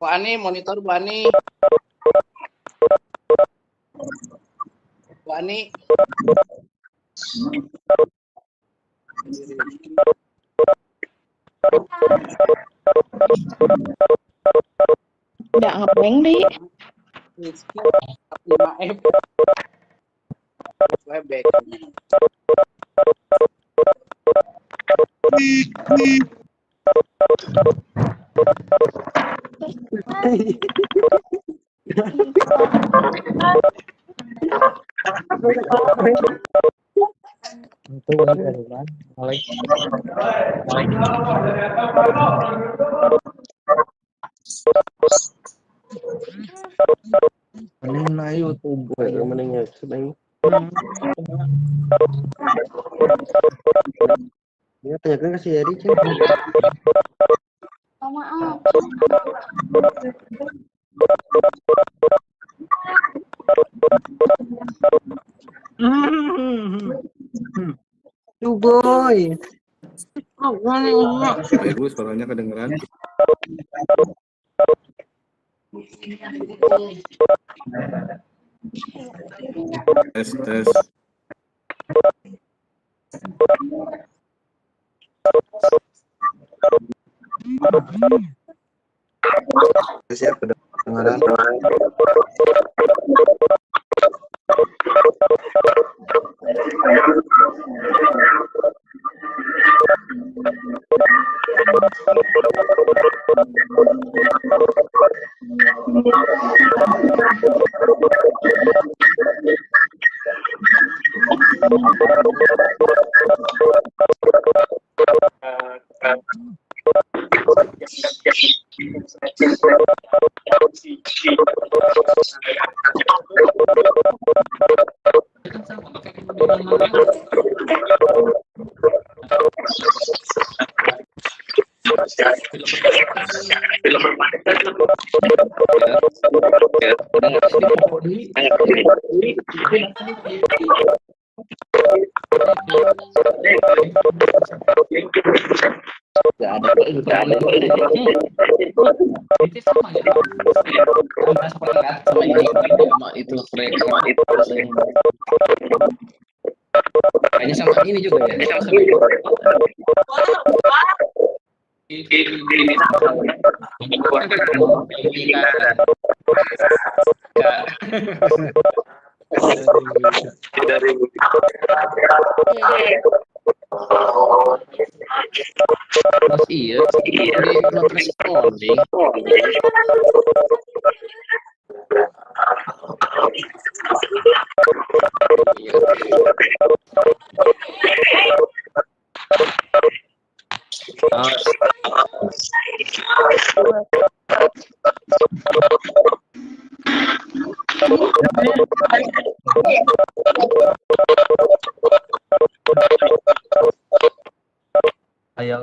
Ani, monitor Bu Ani. Bu Ani. Nggak ngeblank deh. 5F. Flashback. Itu benar kan? Mending na YouTube, mending YouTube ini. Ya tanyakan ke si Eri sih. Oh, maaf. Tuh boy. Ibu suaranya kedengeran. Tes tes. Siap kedengaran. Itu sama ya. Sama ini sama itu frame sama itu. Kayaknya sama ini juga ya. Sama ini. Mas iya, not responding. Ayo.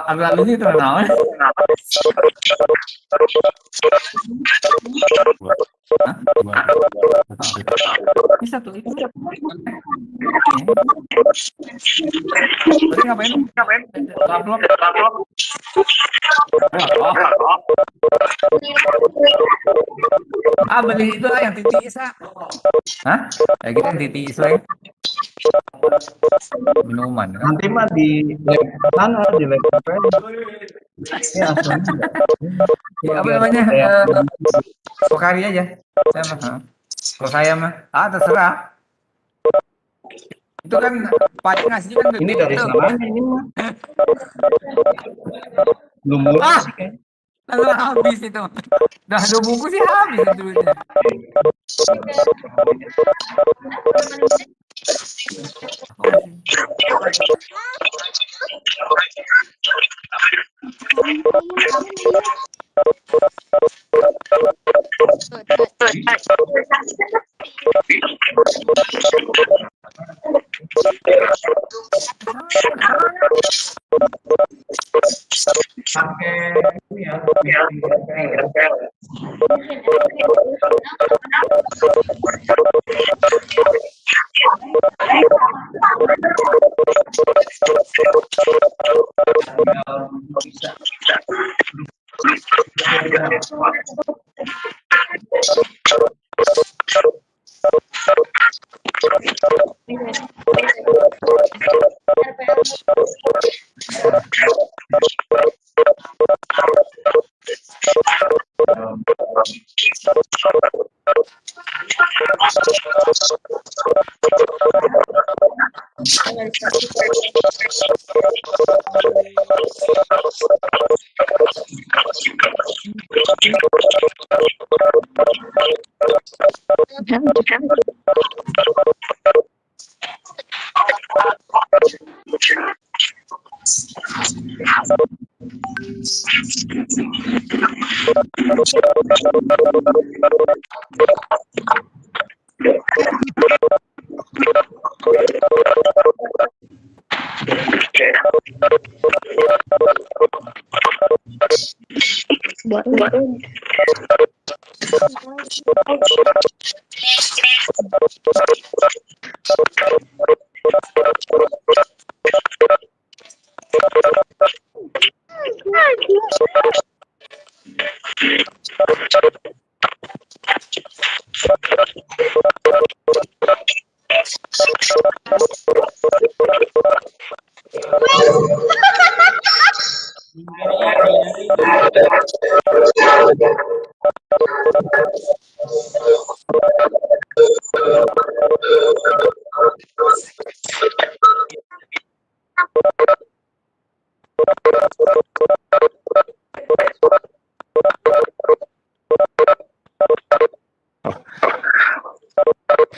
Agak ini terkenal. Ini satu itu. Tadi ngapain? Upload. Beli itu lah yang titis ah. Hah? Kayak gitu yang titis lah. Minuman kan? Nanti mah di sana di laptop ya. Apa namanya? Pokari aja. Saya mah. Kalau saya mah, terserah. Itu kan pajak ngasih kan ini dari sana ini mah. Belum mulai sih kayaknya. Langsung habis itu. Dah 2 bungkus sih habis itu duitnya. Pakai ini ya,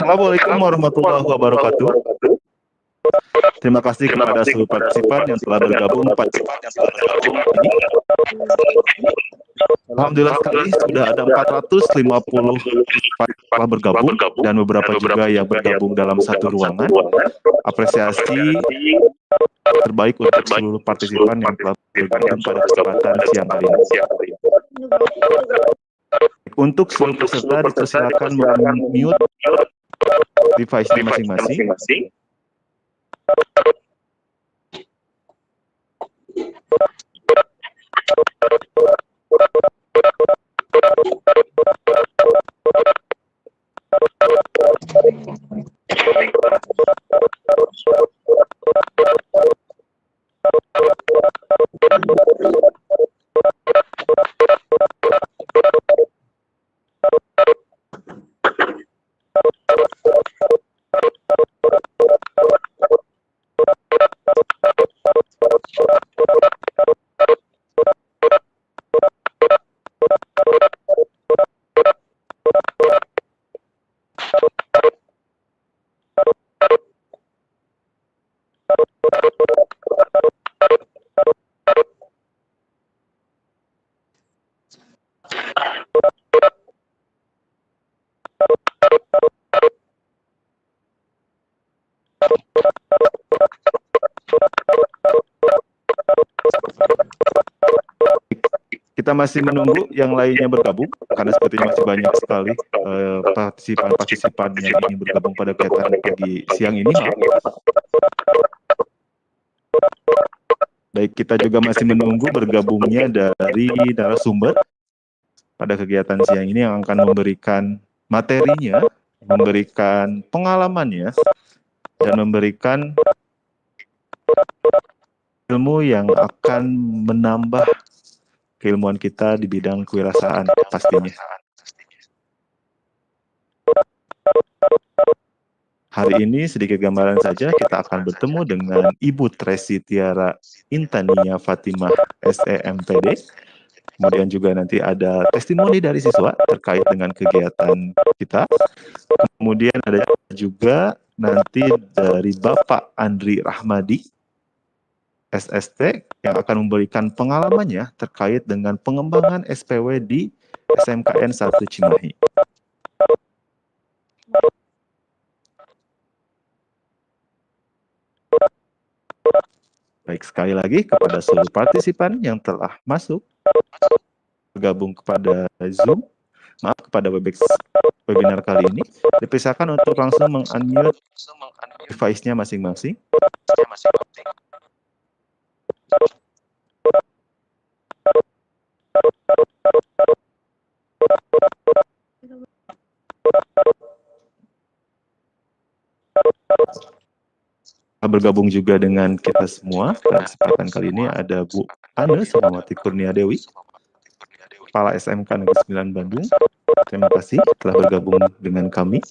Assalamualaikum warahmatullahi wabarakatuh. Terima kasih kepada seluruh partisipan yang telah bergabung pada ini. Alhamdulillah sekali sudah ada 450 telah bergabung dan beberapa juga yang bergabung dalam satu ruangan. Apresiasi terbaik untuk seluruh partisipan yang telah bergabung pada kesempatan siang hari ini. Untuk seluruh peserta dipersilakan mute device-nya masing-masing. Kita masih menunggu yang lainnya bergabung karena sepertinya masih banyak sekali partisipan yang ingin bergabung pada kegiatan pagi siang ini. Baik, kita juga masih menunggu bergabungnya dari narasumber pada kegiatan siang ini yang akan memberikan materinya, memberikan pengalamannya, dan memberikan ilmu yang akan menambah keilmuan kita di bidang kewirausahaan pastinya. Hari ini sedikit gambaran saja, kita akan bertemu dengan Ibu Tresi Tiara Intania Fatimah SEMPD. Kemudian juga nanti ada testimoni dari siswa terkait dengan kegiatan kita. Kemudian ada juga nanti dari Bapak Andri Rahmadi, SST, yang akan memberikan pengalamannya terkait dengan pengembangan SPW di SMKN 1 Cimahi. Baik, sekali lagi kepada seluruh partisipan yang telah masuk, bergabung kepada Zoom, kepada Webex webinar kali ini, dipersilakan untuk langsung meng-unmute device-nya masing-masing. Bergabung juga dengan kita semua pada kesempatan kali ini ada Bu Ane Sukmawati Kurnia Dewi, Kepala SMK Negeri 9 Bandung. Terima kasih telah bergabung dengan kami.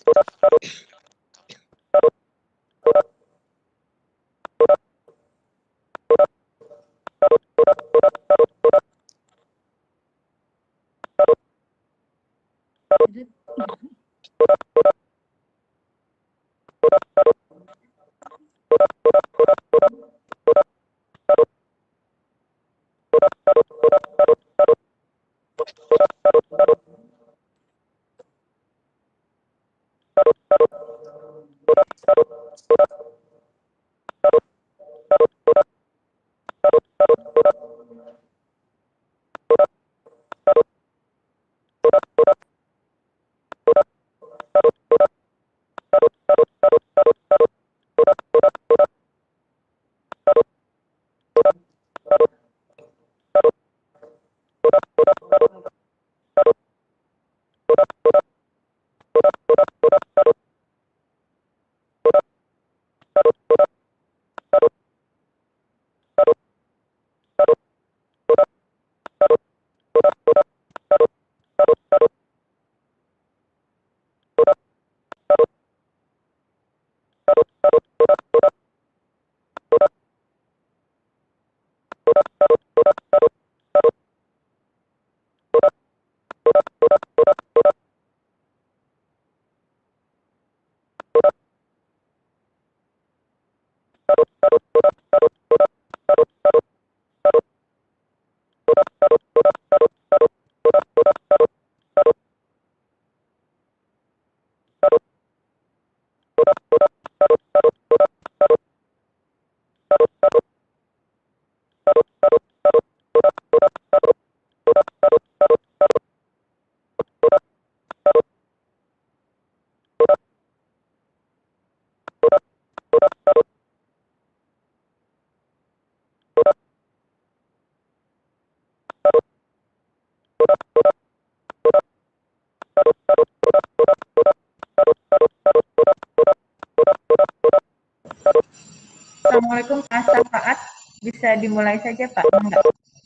Assalamualaikum Pak Safaat, bisa dimulai saja Pak? Enggak.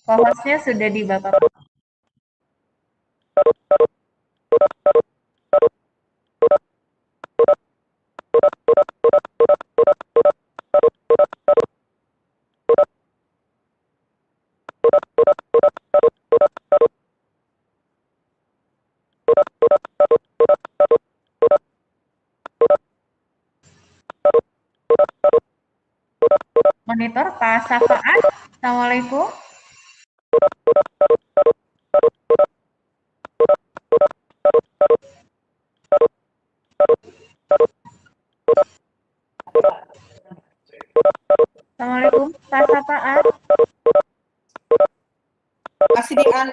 Co-hostnya sudah di Bapak. Monitor Pak Safaat, Assalamualaikum. Assalamualaikum Pak Safaat. Masih di on.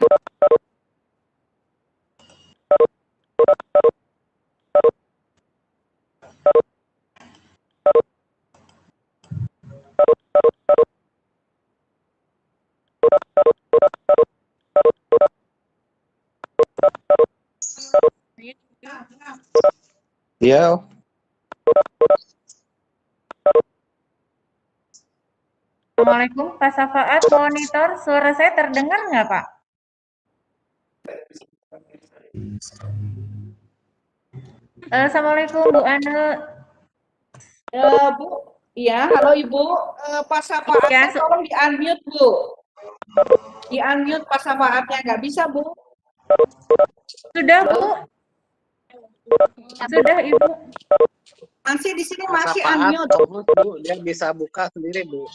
Iya. Assalamualaikum Pak Safaat, monitor suara saya terdengar nggak Pak? Assalamualaikum Bu Ane. Bu, iya, halo Ibu. Pak Safaatnya Ya, tolong di-unmute Bu. Di-unmute Pak Safaatnya, nggak bisa Bu. Sudah Bu. Sudah Ibu. Masih di sini Pak masih Sapaat, unmute. co-host, Bu. Dia bisa buka sendiri, Bu.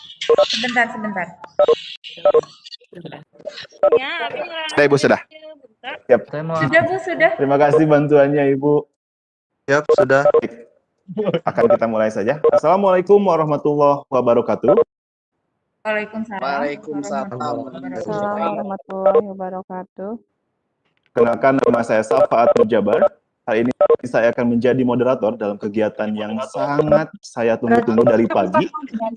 Sebentar, sebentar. Sudah Ibu, sudah. Siap. Saya mau Sudah, Bu, sudah. Terima kasih bantuannya Ibu. Siap, sudah. Akan kita mulai saja. Assalamualaikum warahmatullahi wabarakatuh. Waalaikumsalam. Waalaikumsalam. warahmatullahi warahmatullahi wabarakatuh. Kenalkan, nama saya Safaat Mujabar. Hari ini saya akan menjadi moderator dalam kegiatan yang sangat saya tunggu-tunggu dari pagi.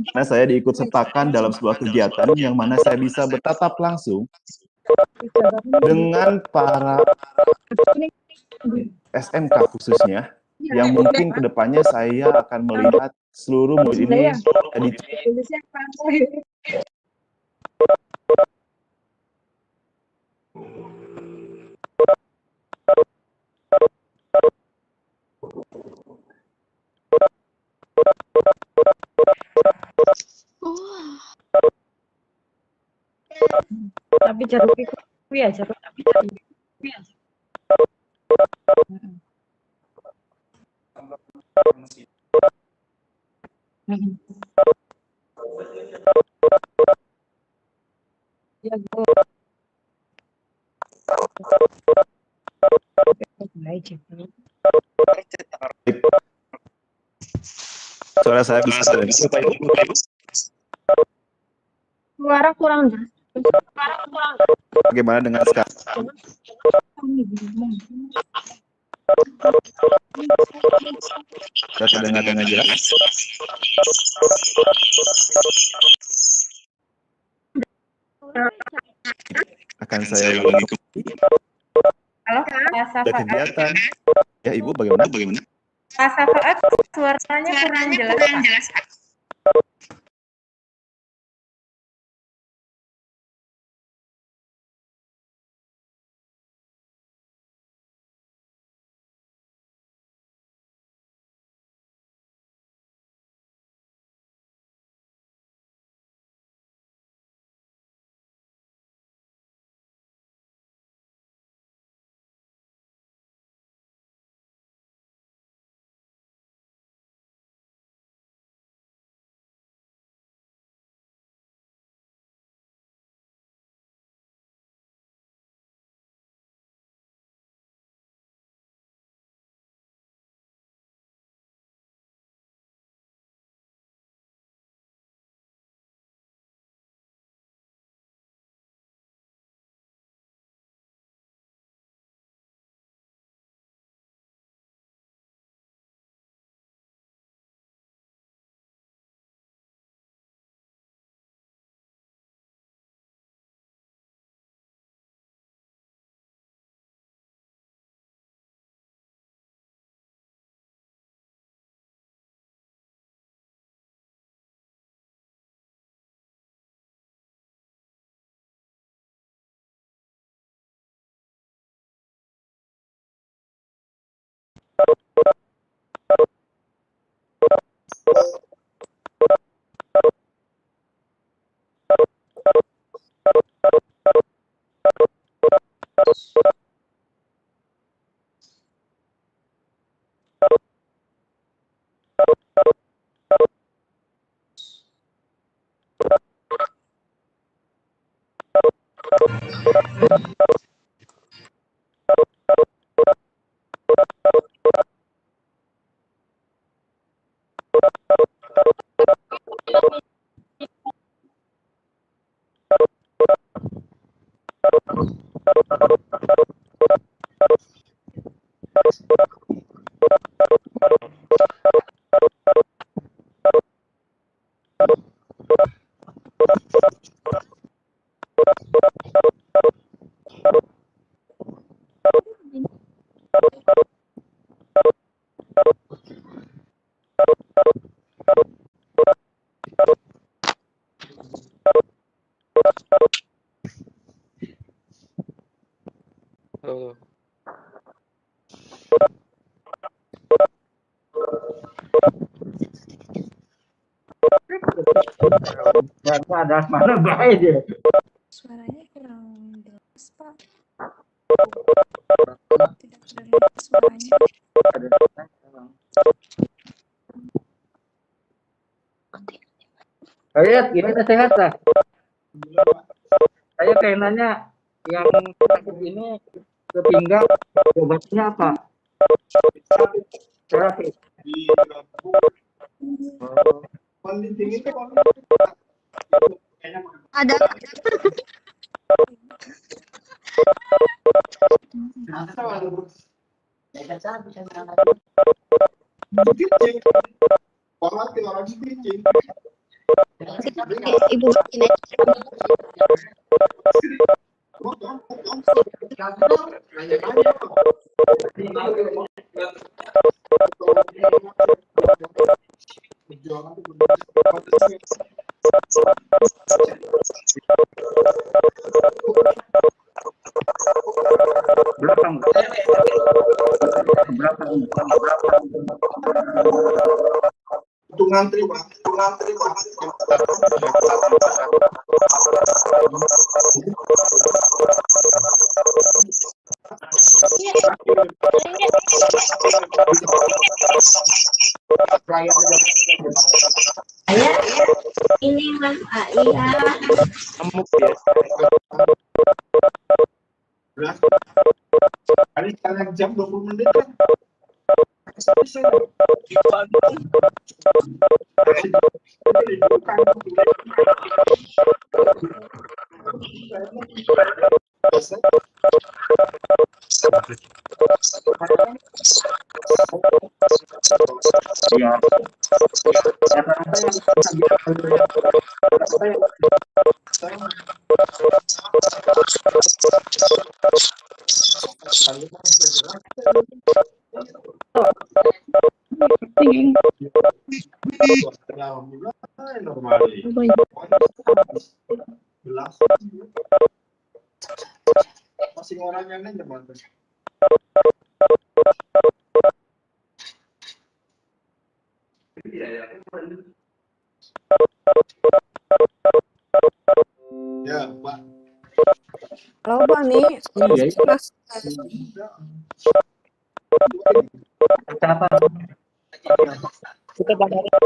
Karena saya diikut sertakan dalam sebuah kegiatan yang mana saya bisa bertatap langsung dengan para SMK khususnya, yang mungkin kedepannya saya akan melihat seluruh murid ini jadi Tapi jeruk itu ya jeruk tapi ya. Ya, Bu. suara saya bisa terdengar. Suara kurang jelas. Bagaimana dengan sekarang? Sudah terdengar dengan jelas? Akan saya ulangi. Halo, Pak Ada Safaat. kegiatan. Ya Ibu, bagaimana? Pak Safaat, suaranya kurang jelas, Pak. Ternyata ada mana baik dia. Suaranya kurang jelas, Pak. Tidak terdengar suaranya. Saya gimana sehat lah? Saya kayak nanya yang sakit ini ke pinggang, obatnya apa? Terapi. Ada. Ibu ini. Belakang. Untuk ngantri, Pak. Saya ini Mas Iya. Amuk ya. Hari setengah jam 20 menit kan? Iya. Masih orang yang nanya, Bang. Ya, Pak. Halo Pak nih, Mas. Apa? Kita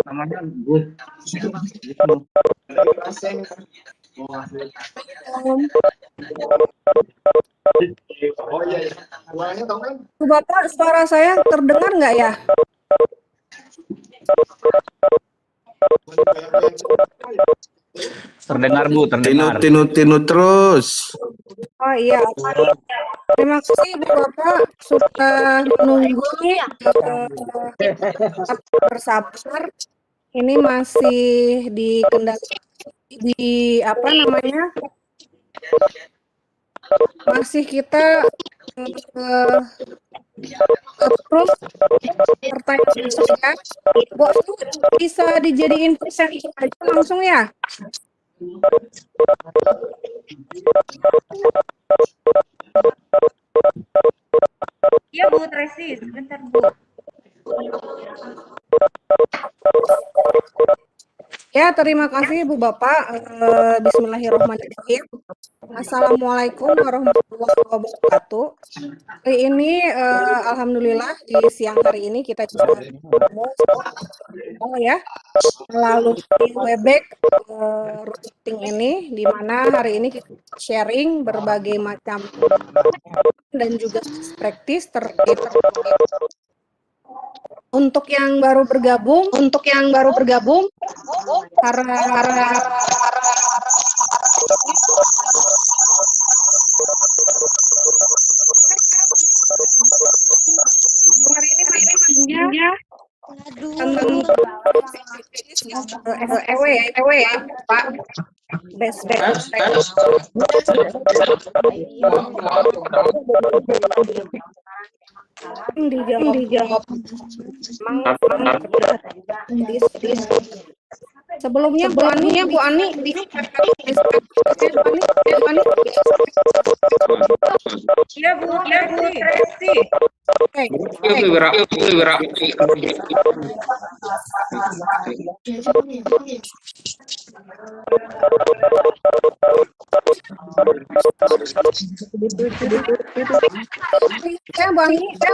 namanya Gus. Oh iya, iya. Uangnya tahu kan? Bapak, suara saya terdengar nggak ya? Terdengar Bu, terdengar. Tinu terus. Oh iya. Terima kasih Bu Bapak sudah menunggu bersabar. Ini masih di di apa namanya? Masih kita approve pertanyaan saya. Bu, bisa dijadiin presenter aja langsung ya? Iya Bu Tracy, sebentar Bu. Ya, terima kasih Bu Bapak. Bismillahirrahmanirrahim. Assalamualaikum warahmatullahi wabarakatuh. Hari ini, alhamdulillah di siang hari ini kita bisa ketemu ya melalui Webex routing ini, di mana hari ini kita sharing berbagai macam dan juga praktis terkait. Untuk yang baru bergabung, karena hari ini materinya tentang EW ya, Pak. Best. Dijawab. Sebelumnya Bu Ani Iya Bu Tracy. Oke. Bu Ani. Ya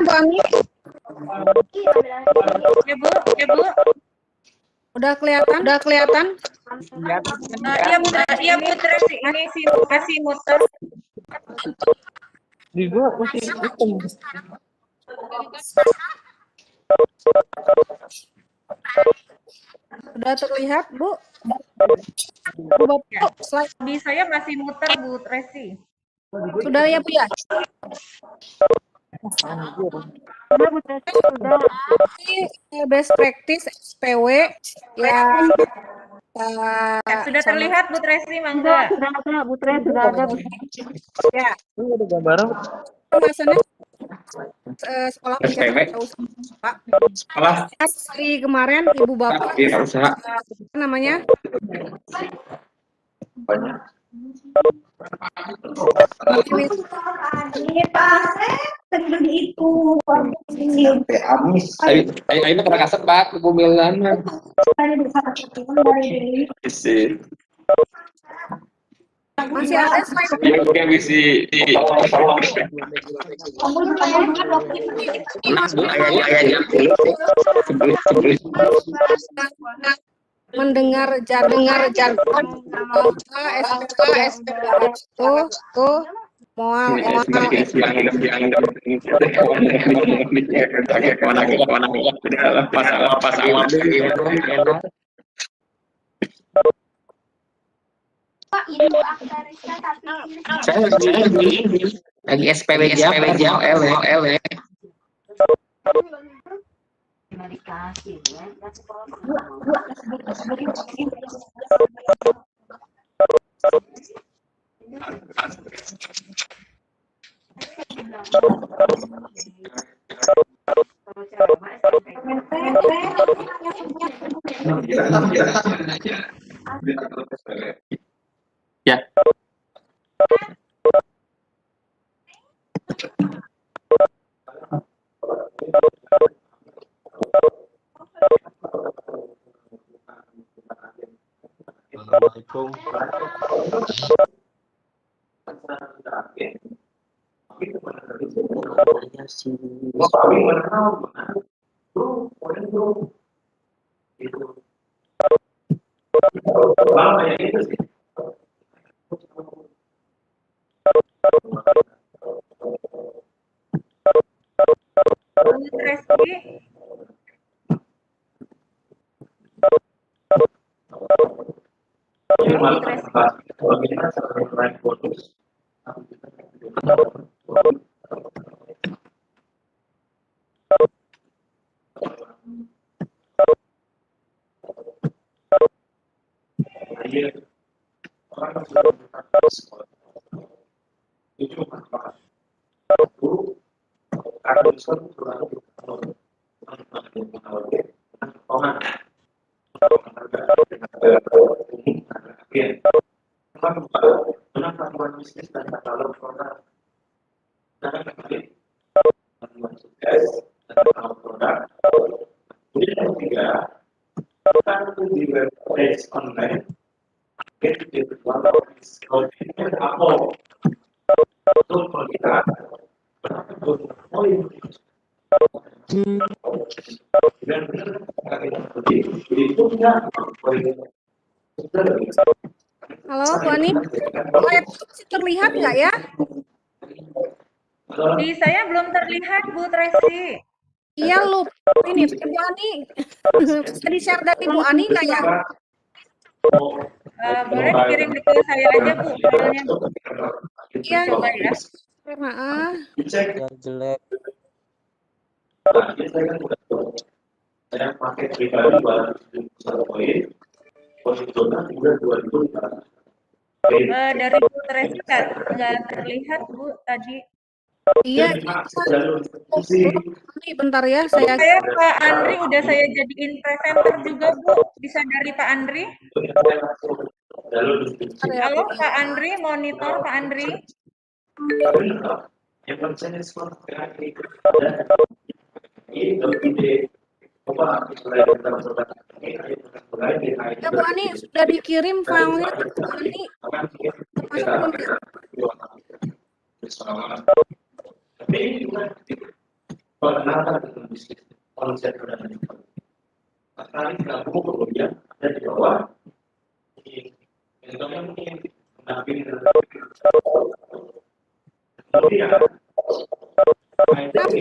Bu. Udah kelihatan? Iya Bu Tracy, ini kasih muter. Di gua masih hitam. Sudah terlihat, Bu? Bapak, slide. Di saya masih muter Bu Tracy. Sudah ya, Bu ya? Sudah Bu Tracy, sudah. Ini best practice SPW yang Sudah terlihat Bu Tracy, mangga. Sudah ada Bu Tracy, sudah ada Bu Tracy. ya. Ini ada gambaran. Pembahasannya sekolah SPW. Pak. Sekolah Dari kemarin Ibu Bapak usaha. apa namanya? Ini Pak itu. Ayo pernah kasar Pak, kebumilan. Masih ada slide. Oke, misi di Mendengar jargon SPW itu mual Pak, Ibu Aktarista tapi saya lagi SPW jam L. Ya. Assalamualaikum. Bu Tracy. Halo, Bu Ani. Slide masih terlihat nggak ya? Di saya belum terlihat Bu Tracy. Iya, lu. Ini Bu Ani. Bisa di-share dari Bu Ani nggak ya? Boleh dikirim ke saya aja Bu, filenya Bu. Iya. Coba ya. Maaf. Jelek. Saya pakai pribadi 271 poin, posisinya juga 2.500. Dari Bu Tracy nggak terlihat Bu tadi. Iya. Ini bentar ya, saya Pak Andri udah saya jadiin presenter juga Bu. Bisa dari Pak Andri? Halo Pak Andri, monitor Pak Andri. Ya Bu Ani sudah dikirim filenya ke Bu Ani. Tapi ini juga pengenalan dengan bisnis konsep dan tertarik gabung kemudian ada di bawah Kenapa ini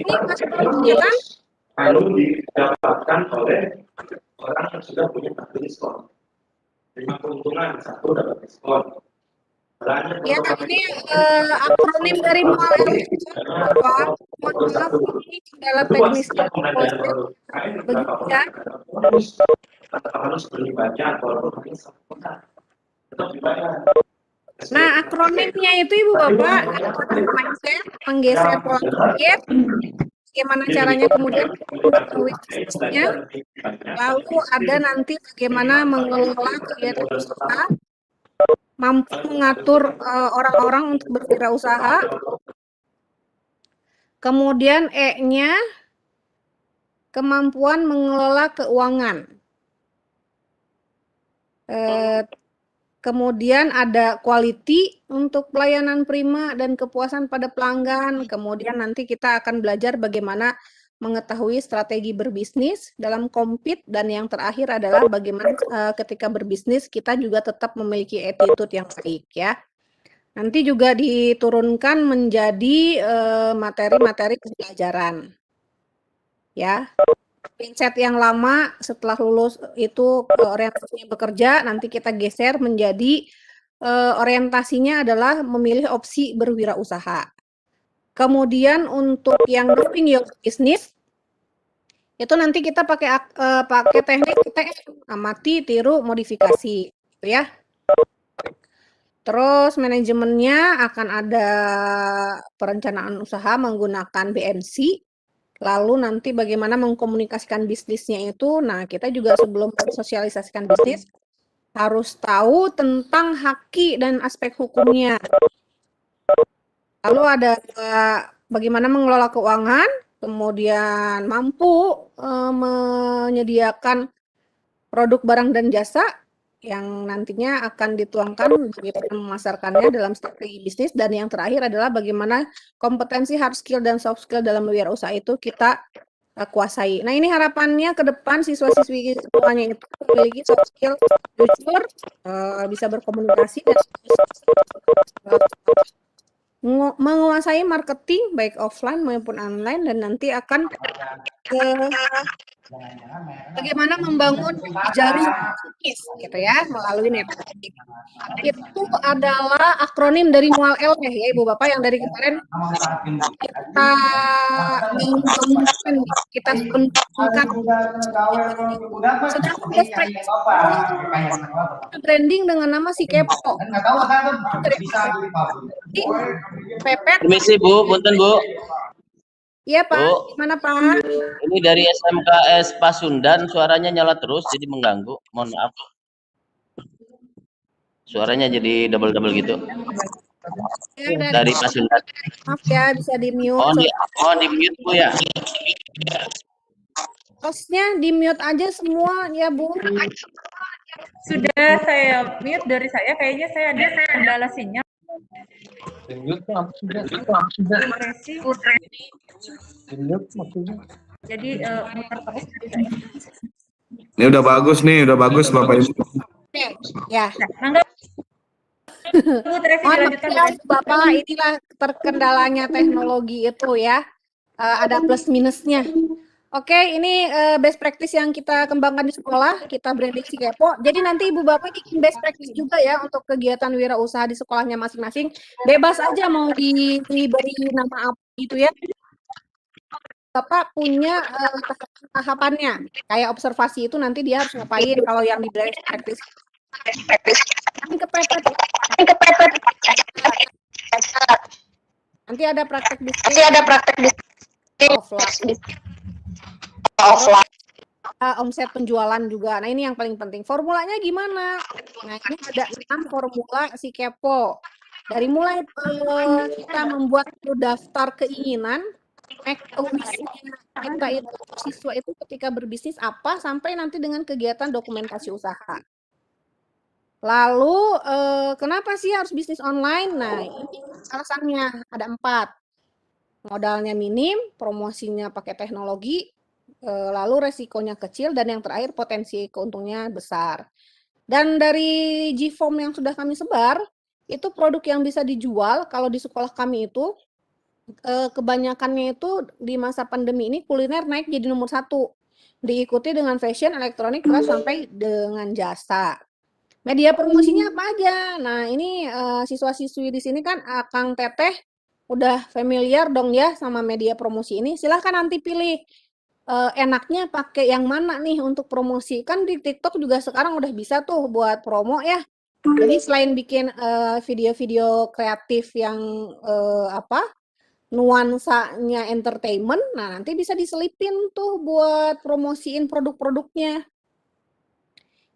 Mas Bang? lalu didapatkan oleh orang yang sudah punya kartu diskon. Terima keuntungan, satu dapat diskon. Ya, ini akronim dari mual Bapak. Mohon maaf, ini kendala teknis Setiap pengadaan produk kain berapa begitu ya. harus beli banyak walaupun hanya satu pekan. Tetap dibayar. Nah, akronimnya itu Ibu Bapak, mindset, menggeser pola pikir, bagaimana caranya kemudian mengetahui bisnisnya, lalu ada nanti bagaimana mengelola kegiatan usaha, mampu mengatur orang-orang untuk berwirausaha, kemudian E-nya, kemampuan mengelola keuangan. Kemudian ada quality untuk pelayanan prima dan kepuasan pada pelanggan. Kemudian nanti kita akan belajar bagaimana mengetahui strategi berbisnis dalam compete, dan yang terakhir adalah bagaimana ketika berbisnis kita juga tetap memiliki attitude yang baik ya. Nanti juga diturunkan menjadi materi-materi pembelajaran. Ya. Mindset yang lama setelah lulus itu orientasinya bekerja, nanti kita geser menjadi orientasinya adalah memilih opsi berwirausaha. Kemudian untuk yang knowing your business itu nanti kita pakai teknik TM, amati, tiru, modifikasi, gitu ya. Terus manajemennya akan ada perencanaan usaha menggunakan BMC. Lalu nanti bagaimana mengkomunikasikan bisnisnya itu, nah kita juga sebelum mensosialisasikan bisnis harus tahu tentang haki dan aspek hukumnya. Lalu ada bagaimana mengelola keuangan, kemudian mampu menyediakan produk barang dan jasa yang nantinya akan dituangkan bagaimana memasarkannya dalam strategi bisnis, dan yang terakhir adalah bagaimana kompetensi hard skill dan soft skill dalam wirausaha itu kita kuasai. Nah, ini harapannya ke depan siswa-siswi semuanya itu memiliki soft skill jujur, bisa berkomunikasi dan menguasai marketing baik offline maupun online, dan nanti akan bagaimana membangun jaring bisnis gitu ya melalui networking. Itu adalah akronim dari mual L ya Ibu Bapak, yang dari kemarin kita kembangkan branding dengan nama si Kepo. Pepet. Permisi Bu, punten Bu. Iya Pak, Bu, gimana Pak? ini dari SMKS Pasundan, suaranya nyala terus jadi mengganggu. Mohon maaf. Suaranya jadi double-double gitu. Ya, Dari Pasundan. Maaf ya, bisa di-mute. Mohon di-mute Bu ya. Hostnya di mute aja semua ya Bu. Sudah saya mute dari saya, kayaknya saya ada kendala sinyal. Jadi muter terus dari saya. Ini udah bagus Bapak Ibu. Oke, ya. Bapak, inilah terkendalanya teknologi itu ya. Ada plus minusnya. Oke, ini best practice yang kita kembangkan di sekolah, kita branding si Kepo. Jadi nanti Ibu Bapak bikin best practice juga ya untuk kegiatan wirausaha di sekolahnya masing-masing. Bebas aja mau diberi nama apa gitu ya. Bapak punya tahapannya. Kayak observasi itu nanti dia harus ngapain kalau yang di best practice. Kepepet. Nanti ada praktek bisnis. Offline. Omset penjualan juga. Nah, ini yang paling penting. Formulanya gimana? Nah, ini ada 6 formula si Kepo. Dari mulai kita membuat daftar keinginan, kita itu siswa itu ketika berbisnis apa, sampai nanti dengan kegiatan dokumentasi usaha. Lalu kenapa sih harus bisnis online? Nah, ini alasannya ada 4. Modalnya minim, promosinya pakai teknologi, lalu resikonya kecil, dan yang terakhir potensi keuntungnya besar. Dan dari G-Form yang sudah kami sebar, itu produk yang bisa dijual kalau di sekolah kami itu kebanyakannya itu di masa pandemi ini kuliner naik jadi nomor 1. Diikuti dengan fashion, elektronik, terus sampai dengan jasa. Media promosinya apa aja? Nah, ini siswa-siswi di sini kan Kang Teteh udah familiar dong ya sama media promosi ini. Silahkan nanti pilih enaknya pakai yang mana nih untuk promosi. Kan di TikTok juga sekarang udah bisa tuh buat promo ya. Jadi selain bikin video-video kreatif yang nuansanya entertainment, nah nanti bisa diselipin tuh buat promosiin produk-produknya.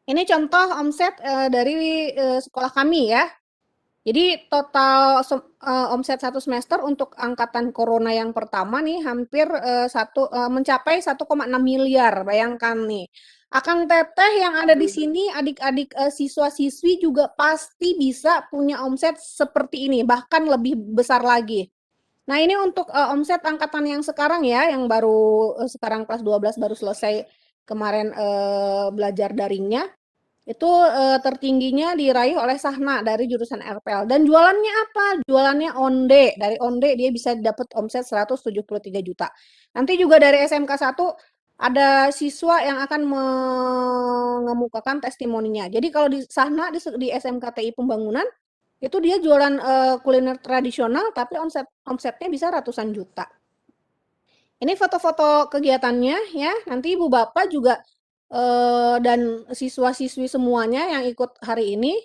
Ini contoh omset dari sekolah kami ya. Jadi total omset 1 semester untuk angkatan corona yang pertama nih hampir mencapai 1,6 miliar. Bayangkan nih. Akang Teteh yang ada di sini, adik-adik siswa-siswi juga pasti bisa punya omset seperti ini, bahkan lebih besar lagi. Nah, ini untuk omset angkatan yang sekarang ya, yang baru sekarang kelas 12 baru selesai kemarin belajar daringnya. Itu tertingginya diraih oleh Sahna dari jurusan RPL. Dan jualannya apa? Jualannya onde. Dari onde dia bisa dapat omset 173 juta. Nanti juga dari SMK 1 ada siswa yang akan mengemukakan testimoninya. Jadi kalau di Sahna di SMK TI Pembangunan itu dia jualan kuliner tradisional tapi omsetnya bisa ratusan juta. Ini foto-foto kegiatannya ya. Nanti Ibu Bapak juga dan siswa-siswi semuanya yang ikut hari ini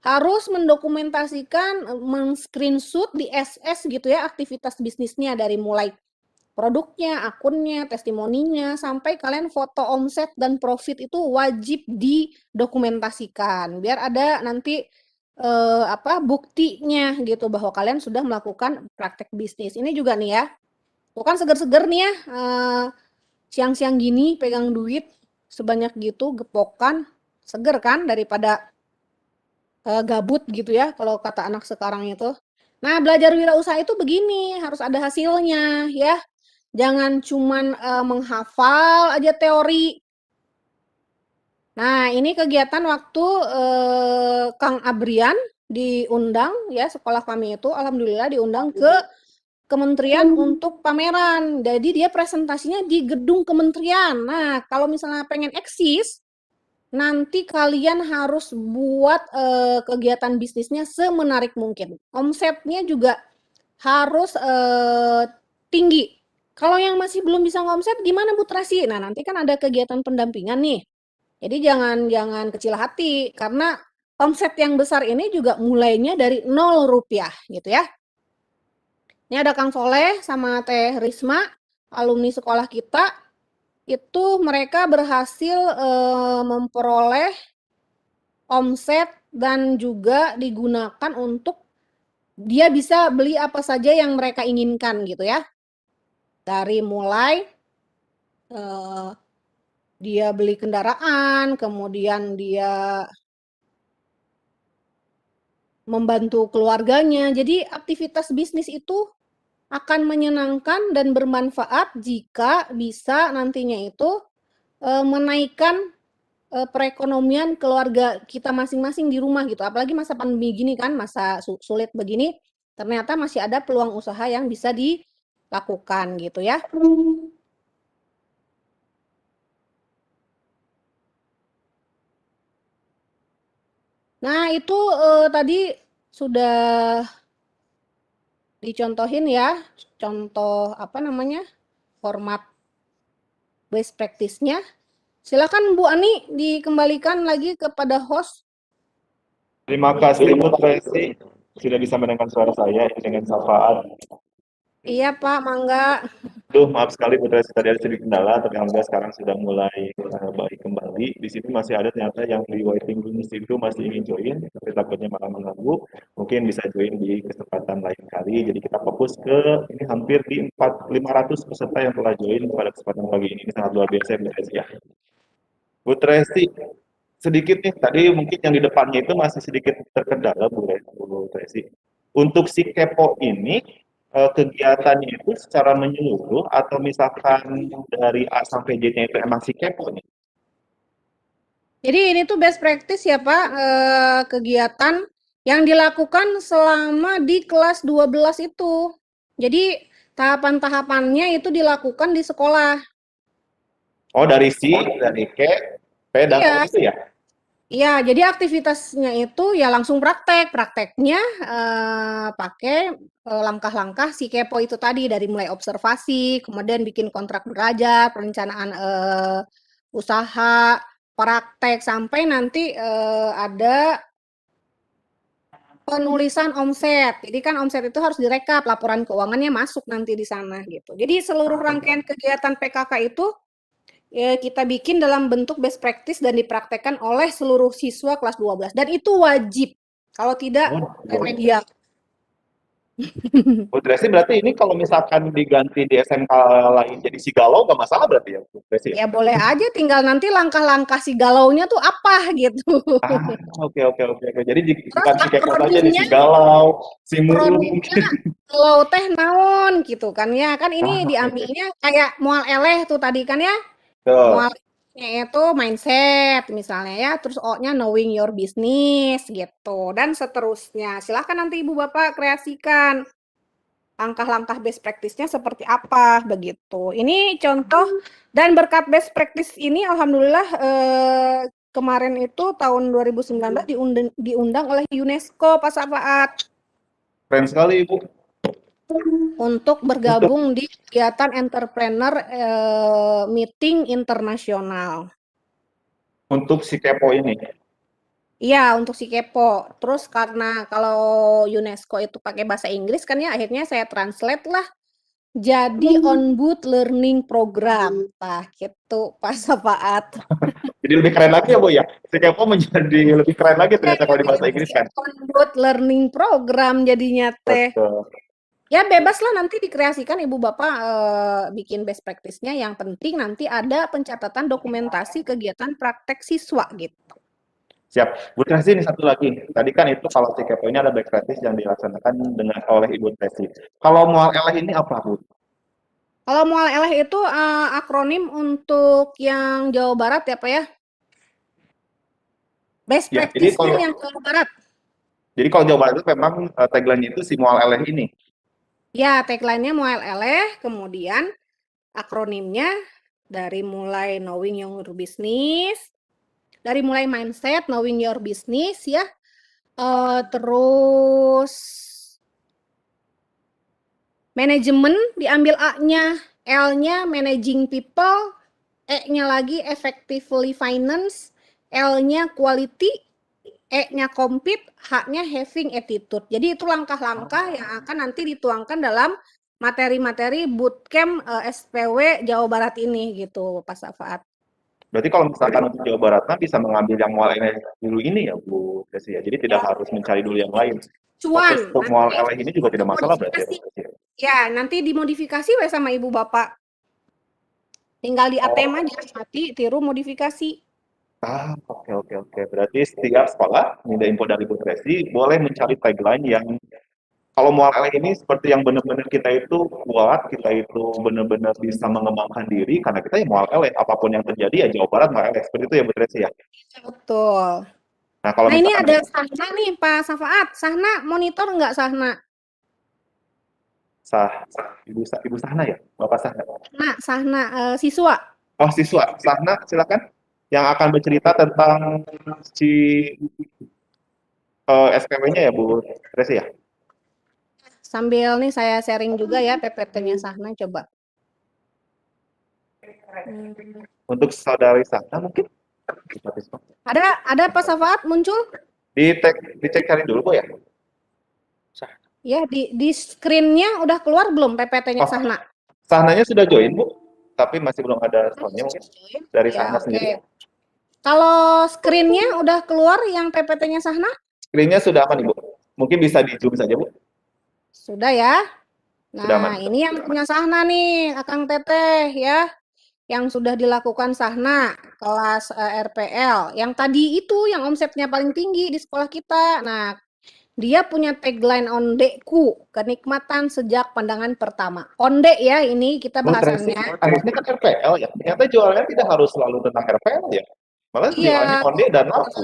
harus mendokumentasikan, men-screenshot di SS gitu ya aktivitas bisnisnya dari mulai produknya, akunnya, testimoninya, sampai kalian foto omset dan profit itu wajib didokumentasikan biar ada nanti buktinya gitu bahwa kalian sudah melakukan praktek bisnis. Ini juga nih ya. Tuh kan seger-seger nih ya. Siang-siang gini pegang duit sebanyak gitu gepokan, seger kan daripada gabut gitu ya kalau kata anak sekarang itu. Nah, belajar wirausaha itu begini, harus ada hasilnya ya. Jangan cuman menghafal aja teori. Nah, ini kegiatan waktu Kang Abrian diundang ya, sekolah kami itu alhamdulillah diundang ke kementerian untuk pameran. Jadi dia presentasinya di gedung kementerian. Nah, kalau misalnya pengen eksis, nanti kalian harus buat kegiatan bisnisnya semenarik mungkin. Omsetnya juga harus tinggi. Kalau yang masih belum bisa ngomset gimana Bu Trasi? Nah, nanti kan ada kegiatan pendampingan nih. Jadi jangan kecil hati karena omset yang besar ini juga mulainya dari 0 rupiah gitu ya. Ini ada Kang Soleh sama Teh Risma, alumni sekolah kita. Itu mereka berhasil memperoleh omset dan juga digunakan untuk dia bisa beli apa saja yang mereka inginkan gitu ya. Dari mulai dia beli kendaraan, kemudian dia membantu keluarganya. Jadi aktivitas bisnis itu akan menyenangkan dan bermanfaat jika bisa nantinya itu menaikkan perekonomian keluarga kita masing-masing di rumah gitu. Apalagi masa pandemi gini kan, masa sulit begini, ternyata masih ada peluang usaha yang bisa dilakukan gitu ya. Nah, itu tadi sudah dicontohin ya, contoh apa namanya, format best practice-nya. Silakan Bu Ani dikembalikan lagi kepada host. Terima kasih Bu Tracy sudah bisa mendengar suara saya dengan syafaat. Iya Pak, mangga. Duh, maaf sekali Bu Tracy tadi ada sedikit kendala, tapi alhamdulillah sekarang sudah mulai baik kembali. Di sini masih ada ternyata yang di waiting list itu masih ingin join, tapi takutnya malah mengganggu. Mungkin bisa join di kesempatan lain kali. Jadi kita fokus ke ini hampir di 500 peserta yang telah join pada kesempatan pagi ini. Ini sangat luar biasa Bu Tracy ya. Bu Tracy, sedikit nih, tadi mungkin yang di depannya itu masih sedikit terkendala Bu Tracy. Untuk si kepo ini, kegiatannya itu secara menyeluruh atau misalkan dari A sampai Z-nya itu emang si kepo nih? Jadi ini tuh best practice ya Pak, kegiatan yang dilakukan selama di kelas 12 itu. Jadi tahapan-tahapannya itu dilakukan di sekolah. Oh, dari K, P dan O Iya. gitu ya? Iya, jadi aktivitasnya itu ya langsung praktek. Prakteknya pakai langkah-langkah si kepo itu tadi, dari mulai observasi, kemudian bikin kontrak belajar, perencanaan usaha, praktek, sampai nanti ada penulisan omset. Jadi kan omset itu harus direkap, laporan keuangannya masuk nanti di sana gitu. Jadi seluruh rangkaian kegiatan PKK itu ya, kita bikin dalam bentuk best practice dan dipraktekkan oleh seluruh siswa kelas 12 dan itu wajib. Kalau tidak remedial. Bu Tracy berarti ini kalau misalkan diganti di SMK lain jadi si galau nggak masalah berarti ya Bu Tracy? Ya boleh aja, tinggal nanti langkah-langkah si galaunya tuh apa gitu. Oke. Jadi bukan si kekot aja nih, si galau, si murung. Galau teh naon gitu kan ya. Kan ini diambilnya kayak mual eleh tuh tadi kan ya. Mualnya itu mindset misalnya ya, terus O-nya knowing your business gitu, dan seterusnya. Silahkan nanti Ibu Bapak kreasikan langkah-langkah best practice-nya seperti apa begitu. Ini contoh, dan berkat best practice ini alhamdulillah kemarin itu tahun 2019 diundang oleh UNESCO Pak Safaat. Keren sekali Ibu. Untuk bergabung di kegiatan entrepreneur meeting internasional. Untuk si kepo ini? Iya, untuk si kepo. Terus karena kalau UNESCO itu pakai bahasa Inggris kan ya, akhirnya saya translate lah. Jadi on-boot learning program. Nah, gitu Pak Safaat. Jadi lebih keren lagi ya Bu ya? Si kepo menjadi lebih keren lagi ternyata kalau di bahasa Inggris kan? On-boot learning program jadinya teh. Betul. Ya bebas lah nanti dikreasikan Ibu Bapak bikin best practice-nya. Yang penting nanti ada pencatatan dokumentasi kegiatan praktek siswa gitu. Siap. Bu Tracy ini satu lagi. Tadi kan itu kalau si kepo ini ada best practice yang dilaksanakan oleh Ibu Tracy. Kalau mual eleh ini apa Bu? Kalau mual eleh itu akronim untuk yang Jawa Barat ya Pak ya? Best practice-nya yang Jawa Barat. Jadi kalau Jawa Barat itu memang tagline-nya itu si mual eleh ini? Ya, tagline-nya mual eleh, kemudian akronimnya dari mulai knowing your business, dari mulai mindset, knowing your business ya, terus manajemen diambil A-nya, L-nya managing people, E-nya lagi effectively finance, L-nya quality, E-nya compete, H-nya having attitude. Jadi itu langkah-langkah yang akan nanti dituangkan dalam materi-materi bootcamp SPW Jawa Barat ini gitu Pak Safaat. Berarti kalau misalkan untuk Jawa Barat bisa mengambil yang mual eleh dulu ini ya Bu Desi ya. Jadi tidak harus mencari dulu yang lain. Cuan. Untuk mual eleh ini juga tidak masalah berarti ya Bu Desi. Ya, nanti dimodifikasi sama Ibu Bapak. Tinggal di ATM aja, mati, tiru, modifikasi. Oke. Berarti setiap sekolah, minta info dari Bu Tracy, boleh mencari tagline yang kalau mual eleh ini seperti yang benar-benar kita itu kuat, kita itu benar-benar bisa mengembangkan diri, karena kita ya mual eleh, apapun yang terjadi ya Jawa Barat mual eleh, seperti itu ya Bu Tracy ya? Betul. Nah, kalau ini ada Sahna nih Pak Safaat. Sahna monitor nggak Sahna? Ibu Sahna ya? Bapak Sahna? Sahna siswa. Oh, siswa. Sahna, silakan. Yang akan bercerita tentang si SPW-nya ya Bu Tracy ya? Sambil nih saya sharing juga ya PPT-nya Sahna, coba. Untuk saudari Sahna mungkin? Ada Pak Safaat muncul? Dicek cari dulu Bu ya? Ya, di screen-nya udah keluar belum PPT-nya Sahna? Sahnanya sudah join Bu, tapi masih belum ada soundnya mungkin dari Sahna sendiri. Kalau screen-nya udah keluar yang PPT-nya Sahna? Screen-nya sudah aman Ibu. Mungkin bisa di zoom saja Bu. Sudah ya. Nah, ini yang punya Sahna nih, Akang Teteh ya. Yang sudah dilakukan Sahna, kelas RPL. Yang tadi itu, yang omsetnya paling tinggi di sekolah kita. Nah, dia punya tagline Ondeku, kenikmatan sejak pandangan pertama. Onde ya, ini kita bahasannya. Harusnya kan RPL ya. Ternyata jualannya tidak harus selalu tentang RPL ya. Malah Iya, nilainya onde dan mampu.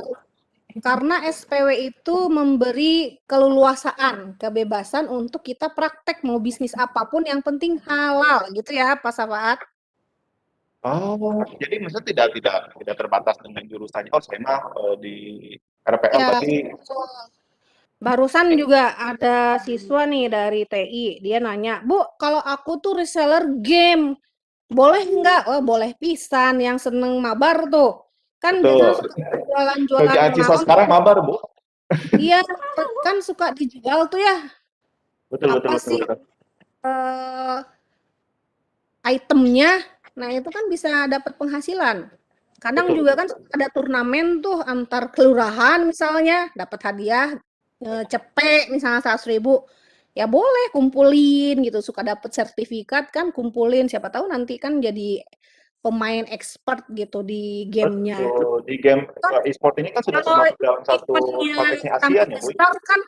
karena SPW itu memberi keleluasaan, kebebasan untuk kita praktek mau bisnis apapun yang penting halal gitu ya, Pak Safaat. Oh, jadi maksudnya tidak terbatas dengan jurusannya. Oh, saya mah di RPL Ya, berarti barusan juga ada siswa nih dari TI, dia nanya, Bu, kalau aku tuh reseller game, boleh nggak? Oh, boleh pisan, yang seneng mabar tuh. Kan biasanya betul. suka jualan-jualan Kerjaan siswa naon, sekarang mabar, Bu. iya, kan suka dijual tuh ya, Betul, betul, apa betul, sih betul. eh, itemnya, nah itu kan bisa dapat penghasilan. Kadang Betul, juga betul, kan betul. ada turnamen tuh antar kelurahan misalnya, dapat hadiah cepek misalnya 100.000. Ya boleh kumpulin gitu, suka dapat sertifikat kan kumpulin, siapa tahu nanti kan jadi pemain expert gitu di gamenya. Betul. Di game Kan e-sport ini kan sudah kalau termasuk dalam satu eventnya konteksnya tambah ASEAN ya, Bu. besar kan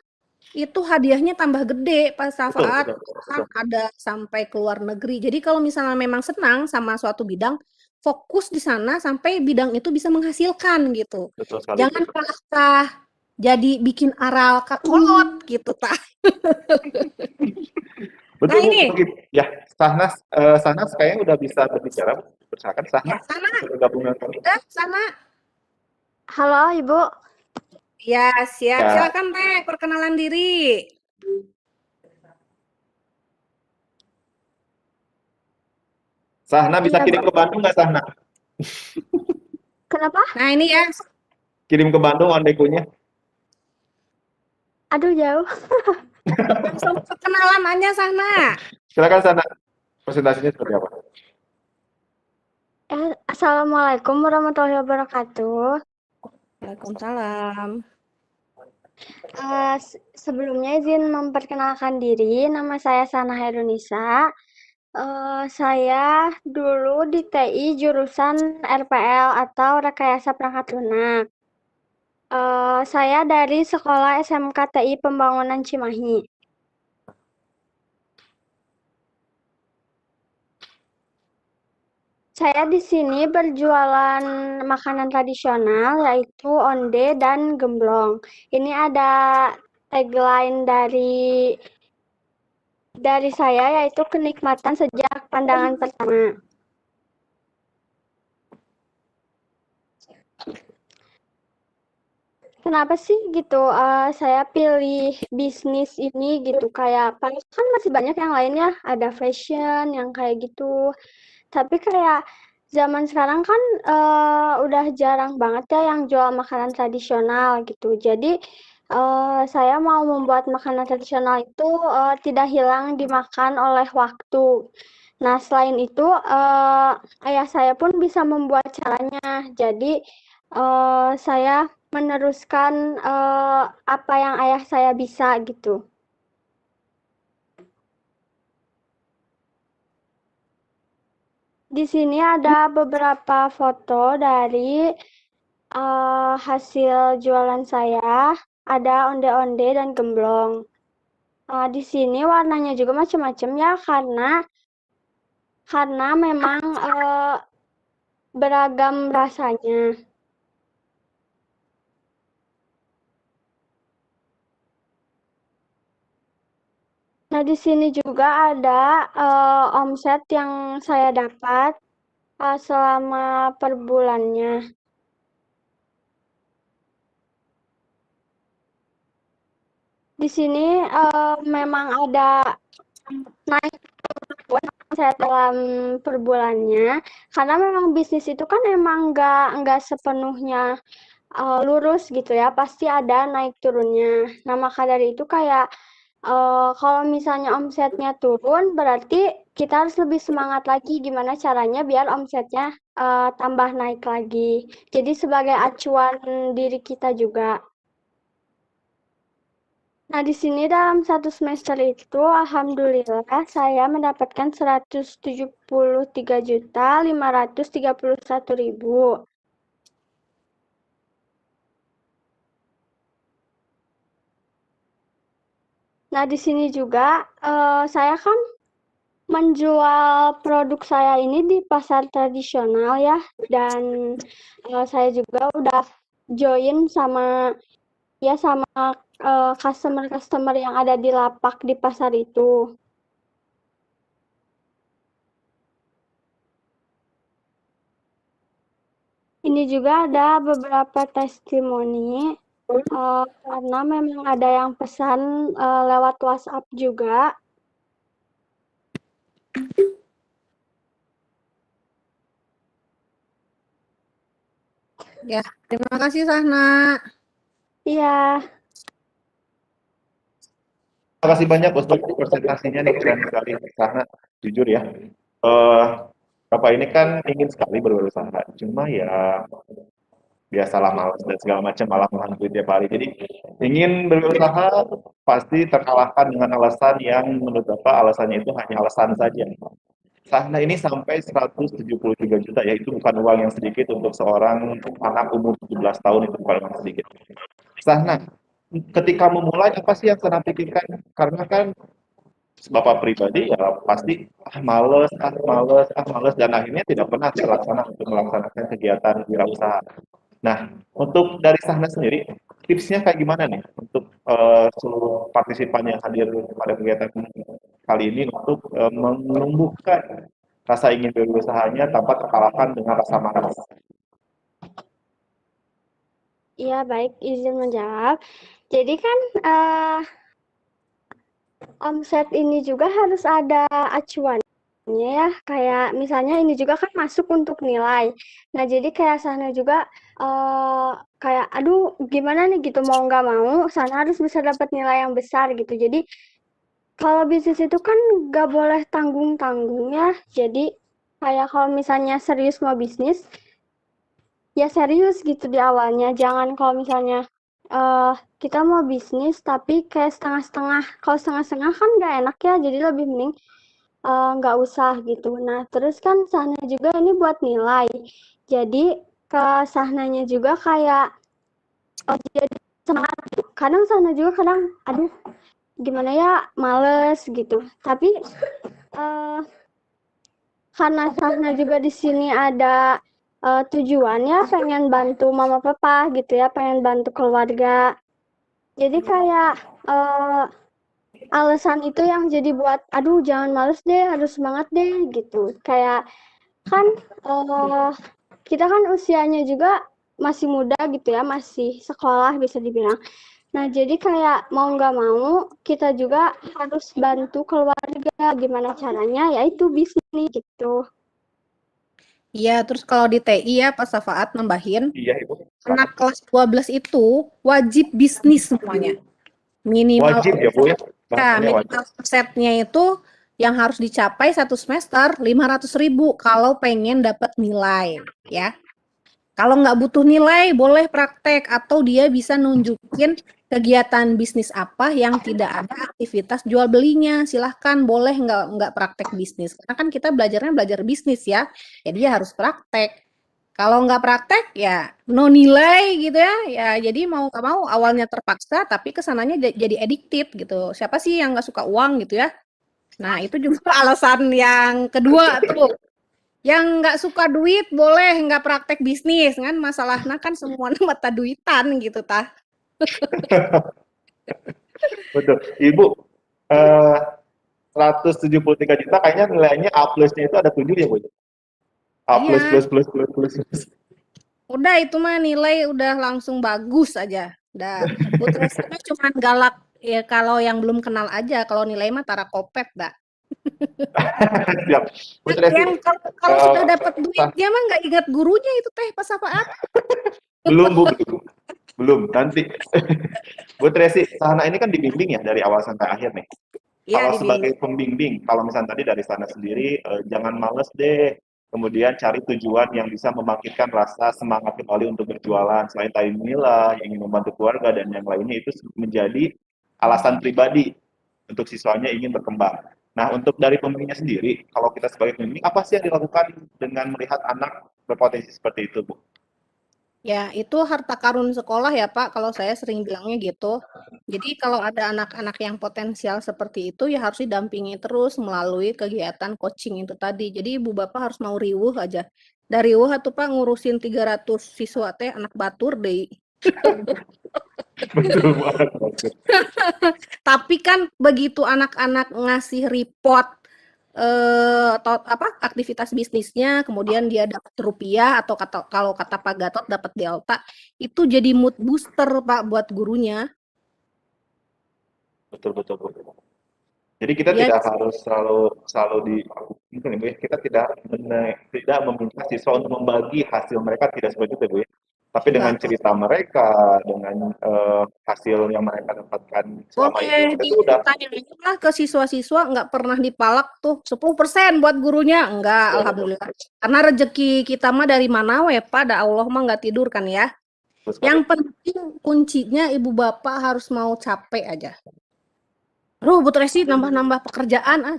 itu hadiahnya tambah gede pas Betul, Safaat, betul, kan betul. ada sampai ke luar negeri. Jadi kalau misalnya memang senang sama suatu bidang, fokus di sana sampai bidang itu bisa menghasilkan gitu. Betul sekali, Bu. Jangan kalah jadi bikin aral kakolot gitu tah. Nah Betul, Bu. ini, Begitu. Ya, Sahnas kayaknya udah bisa berbicara. Persilakan, ya Sahnas. sana, Bergabung dengan kami. sana. Halo, Ibu. Ya, siap. Ya, Silakan Teh, perkenalan diri. Sahna bisa Iya, Bu. kirim ke Bandung nggak, Sahna? Kenapa? Nah ini ya, Kirim ke Bandung ondekunya. Aduh, jauh. langsung perkenalan aja sana. Silakan, Sahna. Presentasinya seperti apa? Assalamualaikum warahmatullahi wabarakatuh. Waalaikumsalam. Sebelumnya izin memperkenalkan diri, nama saya Sana Herunisa. Saya dulu di TI jurusan RPL atau Rekayasa Perangkat Lunak. Saya dari Sekolah SMK TI Pembangunan Cimahi. Saya di sini berjualan makanan tradisional yaitu onde dan gemblong. Ini ada tagline dari saya yaitu kenikmatan sejak pandangan pertama. Kenapa sih gitu saya pilih bisnis ini gitu kayak kan masih banyak yang lainnya ada fashion yang kayak gitu. Tapi kayak zaman sekarang kan udah jarang banget ya yang jual makanan tradisional gitu. Jadi saya mau membuat makanan tradisional itu tidak hilang dimakan oleh waktu. Nah, selain itu ayah saya pun bisa membuat caranya. Jadi saya meneruskan apa yang ayah saya bisa gitu. Di sini ada beberapa foto dari hasil jualan saya. Ada onde-onde dan gemblong. Di sini warnanya juga macam-macam ya karena memang beragam rasanya. Nah, di sini juga ada omset yang saya dapat selama per bulannya. Di sini memang ada naik omset dalam per bulannya, karena memang bisnis itu kan emang nggak sepenuhnya lurus gitu ya, pasti ada naik turunnya. Nah, maka dari itu kayak kalau misalnya omsetnya turun, berarti kita harus lebih semangat lagi gimana caranya biar omsetnya tambah naik lagi. Jadi sebagai acuan diri kita juga. Nah, di sini dalam satu semester itu, alhamdulillah saya mendapatkan 173.531.000. Nah, di sini juga saya kan menjual produk saya ini di pasar tradisional ya, dan saya juga udah join sama customer-customer yang ada di lapak di pasar itu. Ini juga ada beberapa testimoni karena memang ada yang pesan lewat WhatsApp juga. Ya, terima kasih Sahna. Iya. Terima kasih banyak untuk presentasinya nih, keren sekali Sahna, jujur ya. Bapak ini kan ingin sekali berwirausaha, cuma ya biasalah malas dan segala macam, malah menghantui tiap hari. Jadi ingin berwirausaha pasti terkalahkan dengan alasan yang menurut Bapak alasannya itu hanya alasan saja. Sahna ini sampai 173 juta ya, itu bukan uang yang sedikit untuk seorang anak umur 17 tahun, itu bukan uang sedikit. Sahna, ketika memulai apa sih yang Sahna pikirkan? Karena kan Bapak pribadi ya pasti males, dan akhirnya tidak pernah terlaksana untuk melaksanakan kegiatan wirausaha. Nah, untuk dari Sahna sendiri, tipsnya kayak gimana nih untuk seluruh partisipan yang hadir pada kegiatan kali ini untuk menumbuhkan rasa ingin berusahanya tanpa terkalahkan dengan rasa malas? Iya, baik, izin menjawab. Jadi kan omset ini juga harus ada acuannya ya, kayak misalnya ini juga kan masuk untuk nilai. Nah, jadi kayak Sahna juga kayak aduh gimana nih gitu, mau nggak mau Sahna harus bisa dapat nilai yang besar gitu. Jadi kalau bisnis itu kan nggak boleh tanggung-tanggung ya. Jadi kayak kalau misalnya serius mau bisnis, ya serius gitu di awalnya. Jangan kalau misalnya kita mau bisnis tapi kayak setengah-setengah. Kalau setengah-setengah kan nggak enak ya, jadi lebih mending nggak usah gitu. Nah, terus kan Sahna juga ini buat nilai. Jadi ke Sahnanya juga kayak jadi semangat. Kadang Sahna juga kadang, aduh gimana ya, males gitu. Tapi karena Sahna juga di sini ada tujuannya pengen bantu mama papa gitu ya, pengen bantu keluarga. Jadi kayak alasan itu yang jadi buat aduh jangan males deh, harus semangat deh gitu. Kayak kan kita kan usianya juga masih muda gitu ya, masih sekolah bisa dibilang. Nah, jadi kayak mau nggak mau kita juga harus bantu keluarga. Gimana caranya? Yaitu bisnis gitu. Iya, terus kalau di TI ya Pak Safaat nambahin, Iya, Ibu. anak kelas 12 itu wajib bisnis semuanya. Minimal Wajib ya, Bu ya? ya, Bahasanya wajib. minimal omsetnya itu yang harus dicapai satu semester 500.000 kalau pengen dapat nilai ya. Kalau nggak butuh nilai, boleh praktek atau dia bisa nunjukin kegiatan bisnis apa yang tidak ada aktivitas jual belinya. Silahkan, boleh nggak praktek bisnis. Karena kan kita belajarnya belajar bisnis ya, jadi dia harus praktek. Kalau nggak praktek ya no nilai gitu ya. Ya jadi mau nggak mau awalnya terpaksa, tapi kesananya jadi addicted gitu. Siapa sih yang nggak suka uang gitu ya? Nah itu juga alasan yang kedua tuh. Yang nggak suka duit boleh nggak praktek bisnis kan, masalahnya kan semuanya mata duitan gitu tah. Betul. Ibu, 173 juta kayaknya nilainya A plusnya itu ada 7 ya, Bu? A plus Iya, plus plus plus plus. udah itu mah nilai udah langsung bagus aja. Udah, Bu Tracy mah cuman galak ya kalau yang belum kenal aja, kalau nilai mah tara kopet dah. Siap. Bu Tracy, Yang kalau sudah dapat duitnya mah nggak ingat gurunya itu teh pas apaan? belum, Bu, belum. Nanti. Bu Tracy, Sahna ini kan dibimbing ya dari awal sampai akhir nih. Iya, Kalau sebagai dibimbing. pembimbing, kalau misalnya tadi dari Sahna sendiri, jangan males deh. Kemudian cari tujuan yang bisa membangkitkan rasa semangat kembali untuk berjualan. Selain tadi nilai, ingin membantu keluarga, dan yang lainnya itu menjadi alasan pribadi untuk siswanya ingin berkembang. Nah, untuk dari pembimbingnya sendiri, kalau kita sebagai pembimbing, apa sih yang dilakukan dengan melihat anak berpotensi seperti itu, Bu? Ya, itu harta karun sekolah ya Pak, kalau saya sering bilangnya gitu. Jadi kalau ada anak-anak yang potensial seperti itu ya harus didampingi terus melalui kegiatan coaching itu tadi. Jadi ibu bapak harus mau riweuh aja. Dari riweuh atuh Pak ngurusin 300 siswa teh anak batur deui. Betul banget. Tapi kan begitu anak-anak ngasih report aktivitas bisnisnya, kemudian dia dapat rupiah atau kalau kata Pak Gatot dapat delta, itu jadi mood booster Pak buat gurunya. Betul, betul, betul. Jadi kita Dia tidak harus selalu di mungkin Ibu ya, kita tidak meminta siswa untuk membagi hasil mereka, tidak seperti itu Bu ya. Tapi dengan enggak. cerita mereka, dengan hasil yang mereka dapatkan selama ini, Boleh kita tuh udah ditanyain ke siswa-siswa nggak pernah dipalak tuh 10% buat gurunya. Enggak, betul, betul, alhamdulillah. Karena rezeki kita mah dari mana we Pak, da Allah mah nggak tidur kan ya. betul sekali. Yang penting kuncinya ibu bapak harus mau capek aja. Aduh, Bu Tresi nambah-nambah pekerjaan ah.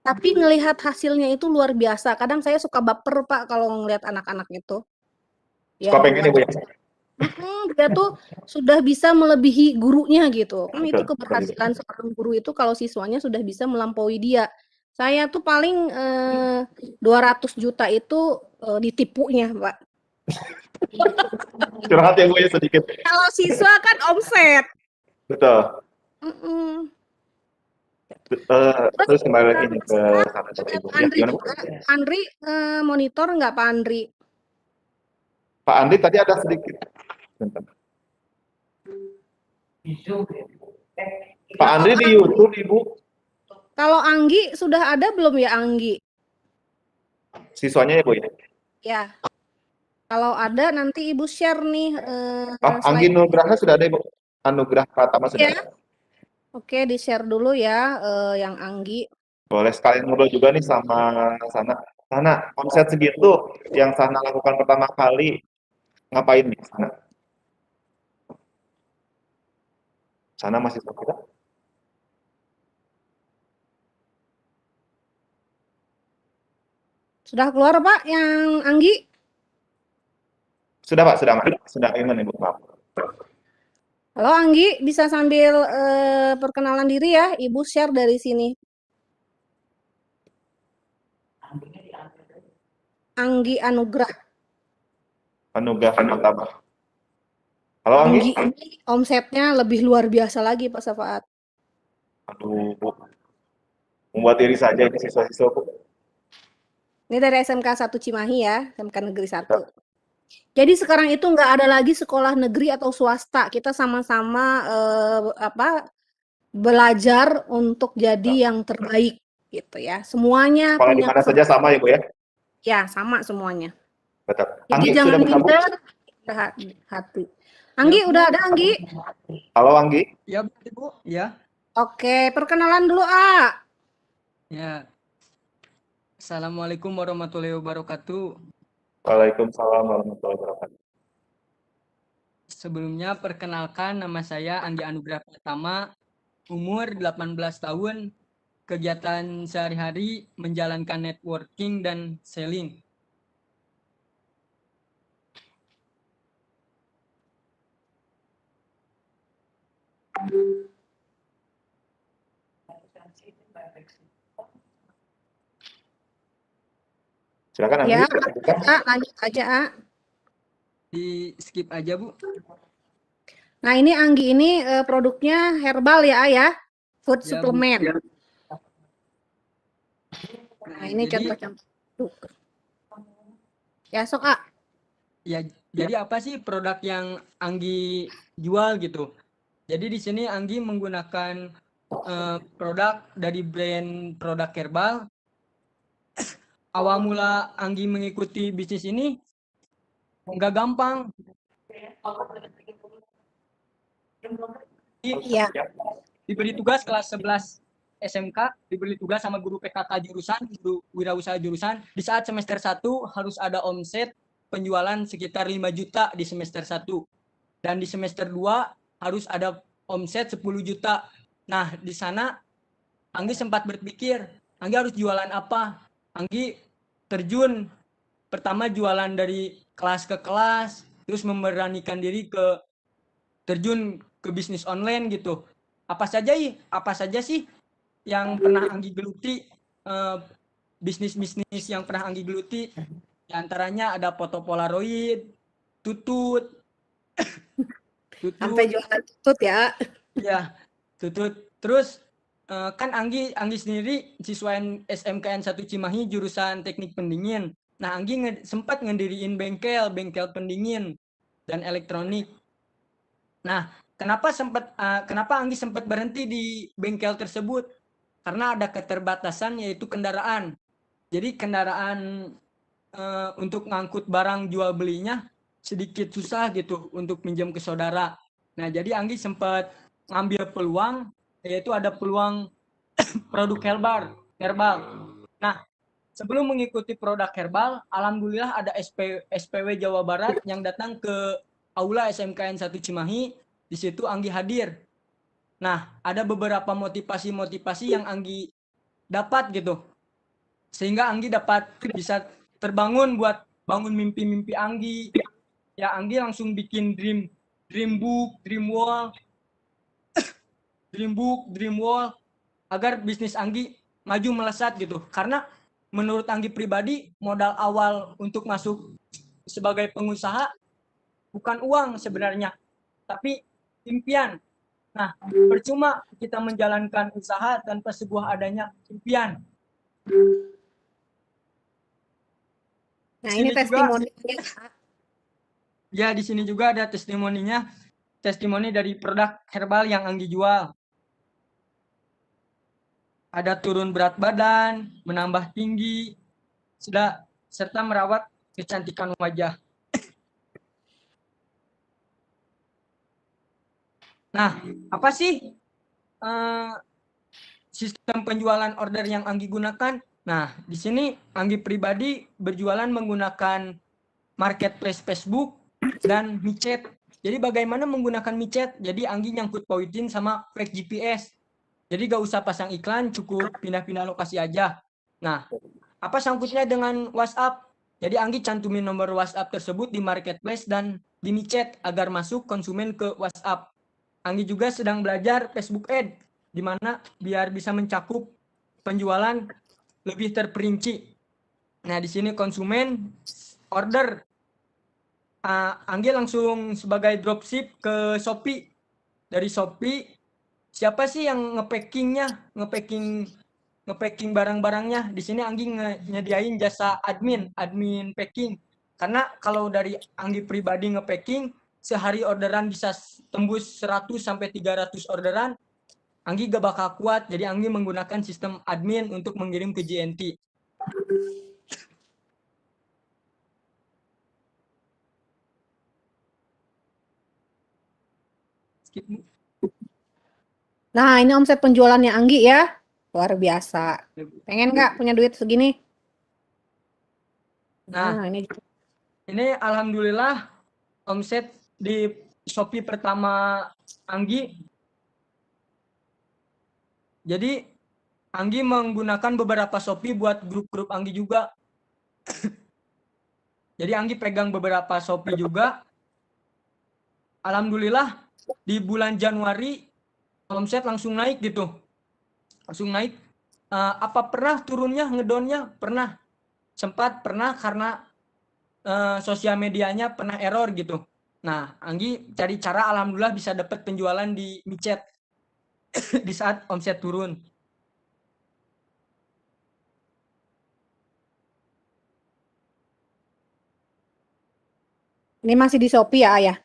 Tapi ngelihat hasilnya itu luar biasa. Kadang saya suka baper Pak kalau ngelihat anak-anak itu. Suka Ya pengen ya Bu ya. dia tuh sudah bisa melebihi gurunya gitu. Kan itu Betul, betul, betul. keberhasilan seorang guru itu kalau siswanya sudah bisa melampaui dia. Saya tuh paling 200 juta itu ditipunya, Pak. Curhat ya Bu ya sedikit. Kalau siswa kan omset. Betul. Mm-mm. Terus kembali lagi nih ke sana Bapak Ibu. Ya, Andri gimana Bu? juga. Andri monitor nggak Pak Andri? Pak Andi tadi ada sedikit. Bentar. Pak Andri di YouTube Ibu. Kalau Anggi sudah ada belum ya Anggi? Siswanya ya Bu ya. Ya. Kalau ada nanti Ibu share nih Anggi Nugraha sudah ada Ibu. Anugrah Pratama sudah ya. ada. Oke, di-share dulu ya yang Anggi. Boleh sekalian ngobrol juga nih sama Sana. Sana, omset segitu yang Sana lakukan pertama kali ngapain nih Sana? Sana masih sama kita? Sudah keluar Pak yang Anggi? Sudah Pak, sudah Pak. Sudah gimana Ibu? Maaf. Halo Anggi, bisa sambil perkenalan diri ya, Ibu share dari sini. Anggi Anugrah. Anugrah Pratama. Halo Anggi. Anggi ini omsetnya lebih luar biasa lagi Pak Safaat. Aduh Bu. Membuat diri saja ini siswa-siswa Bu. Ini dari SMK 1 Cimahi ya, SMK Negeri 1. Jadi sekarang itu nggak ada lagi sekolah negeri atau swasta. Kita sama-sama belajar untuk jadi yang terbaik gitu ya. Semuanya Sekolah di punya mana saja sama ya Bu ya? Ya, sama semuanya. Betul. Jadi Anggi jangan sudah bersambung? minder, hati. Anggi udah ada Anggi? Halo Anggi. Ya Bu, ya. Oke, perkenalan dulu A. Ya. Assalamualaikum warahmatullahi wabarakatuh. Waalaikumsalam warahmatullahi wabarakatuh. Sebelumnya perkenalkan nama saya Anggi Anugrah Pratama, umur 18 tahun, kegiatan sehari-hari menjalankan networking dan selling. Silakan Anggi. Ya, lanjut aja A. Di skip aja Bu. Nah ini Anggi ini produknya herbal ya A ya, food Ya, suplemen. Bu. Nah ini contoh-contoh. Ya sok A. Ya, jadi apa sih produk yang Anggi jual gitu? Jadi di sini Anggi menggunakan produk dari brand produk herbal. Awal mula Anggi mengikuti bisnis ini nggak gampang. Iya. Diberi tugas kelas 11 SMK, diberi tugas sama guru PKK jurusan, guru wirausaha jurusan. Di saat semester 1 harus ada omset penjualan sekitar 5 juta di semester 1. Dan di semester 2 harus ada omset 10 juta. Nah, di sana Anggi sempat berpikir, Anggi harus jualan apa? Anggi terjun pertama jualan dari kelas ke kelas, terus memberanikan diri terjun ke bisnis online gitu. Apa saja sih yang pernah Anggi geluti, bisnis-bisnis yang pernah Anggi geluti? Di antaranya ada foto Polaroid, tutut. Sampai jualan tutut ya. Iya, tutut. Terus kan Anggi sendiri siswa SMKN 1 Cimahi jurusan teknik pendingin. Nah, Anggi sempat ngediriin bengkel pendingin dan elektronik. Nah, kenapa Anggi sempat berhenti di bengkel tersebut? Karena ada keterbatasan yaitu kendaraan. Jadi kendaraan untuk ngangkut barang jual belinya sedikit susah gitu untuk pinjam ke saudara. Nah, jadi Anggi sempat ngambil peluang, yaitu ada peluang produk herbal. Nah, sebelum mengikuti produk herbal, alhamdulillah ada SPW Jawa Barat yang datang ke Aula SMKN 1 Cimahi. Di situ Anggi hadir. Nah, ada beberapa motivasi yang Anggi dapat gitu. Sehingga Anggi bisa terbangun buat bangun mimpi-mimpi Anggi. Ya, Anggi langsung bikin dream book, dream wall agar bisnis Anggi maju melesat gitu. Karena menurut Anggi pribadi, modal awal untuk masuk sebagai pengusaha bukan uang sebenarnya, tapi impian. Nah, percuma kita menjalankan usaha tanpa sebuah adanya impian. Nah, ini testimoninya. Ya, di sini juga ada testimoninya. Testimoni dari produk herbal yang Anggi jual. Ada turun berat badan, menambah tinggi, serta merawat kecantikan wajah. Nah, apa sih sistem penjualan order yang Anggi gunakan? Nah, di sini Anggi pribadi berjualan menggunakan marketplace Facebook dan micet. Jadi bagaimana menggunakan micet? Jadi Anggi nyangkut pautin sama fake GPS. Jadi gak usah pasang iklan, cukup pindah-pindah lokasi aja. Nah, apa sangkutnya dengan WhatsApp? Jadi Anggi cantumin nomor WhatsApp tersebut di marketplace dan di micet agar masuk konsumen ke WhatsApp. Anggi juga sedang belajar Facebook Ad, di mana biar bisa mencakup penjualan lebih terperinci. Nah, di sini konsumen order, Anggi langsung sebagai dropship ke Shopee. Dari Shopee, siapa sih yang ngepacking barang-barangnya? Di sini Anggi nyediain jasa admin packing. Karena kalau dari Anggi pribadi ngepacking, sehari orderan bisa tembus 100 sampai 300 orderan. Anggi gak bakal kuat, jadi Anggi menggunakan sistem admin untuk mengirim ke JNT. Nah, ini omset penjualannya Anggi ya. Luar biasa. Pengen nggak punya duit segini? Nah, ini alhamdulillah omset di Shopee pertama Anggi. Jadi Anggi menggunakan beberapa Shopee buat grup-grup Anggi juga. Jadi Anggi pegang beberapa Shopee juga. Alhamdulillah di bulan Januari omset langsung naik gitu. Langsung naik. Apa pernah turunnya, ngedonnya? Pernah. Sempat pernah karena sosial medianya pernah error gitu. Nah, Anggi cari cara alhamdulillah bisa dapat penjualan di micet di saat omset turun. Ini masih di Shopee ya, Ayah?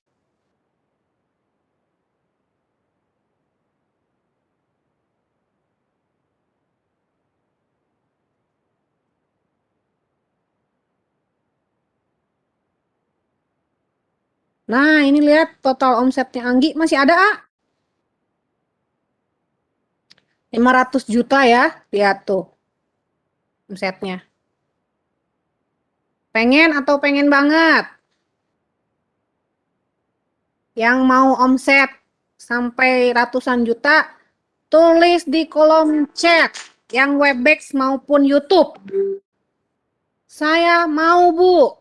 Nah, ini lihat total omsetnya Anggi. Masih ada, A? 500 juta ya. Lihat tuh omsetnya. Pengen atau pengen banget? Yang mau omset sampai ratusan juta, tulis di kolom chat yang Webex maupun YouTube. Saya mau, Bu.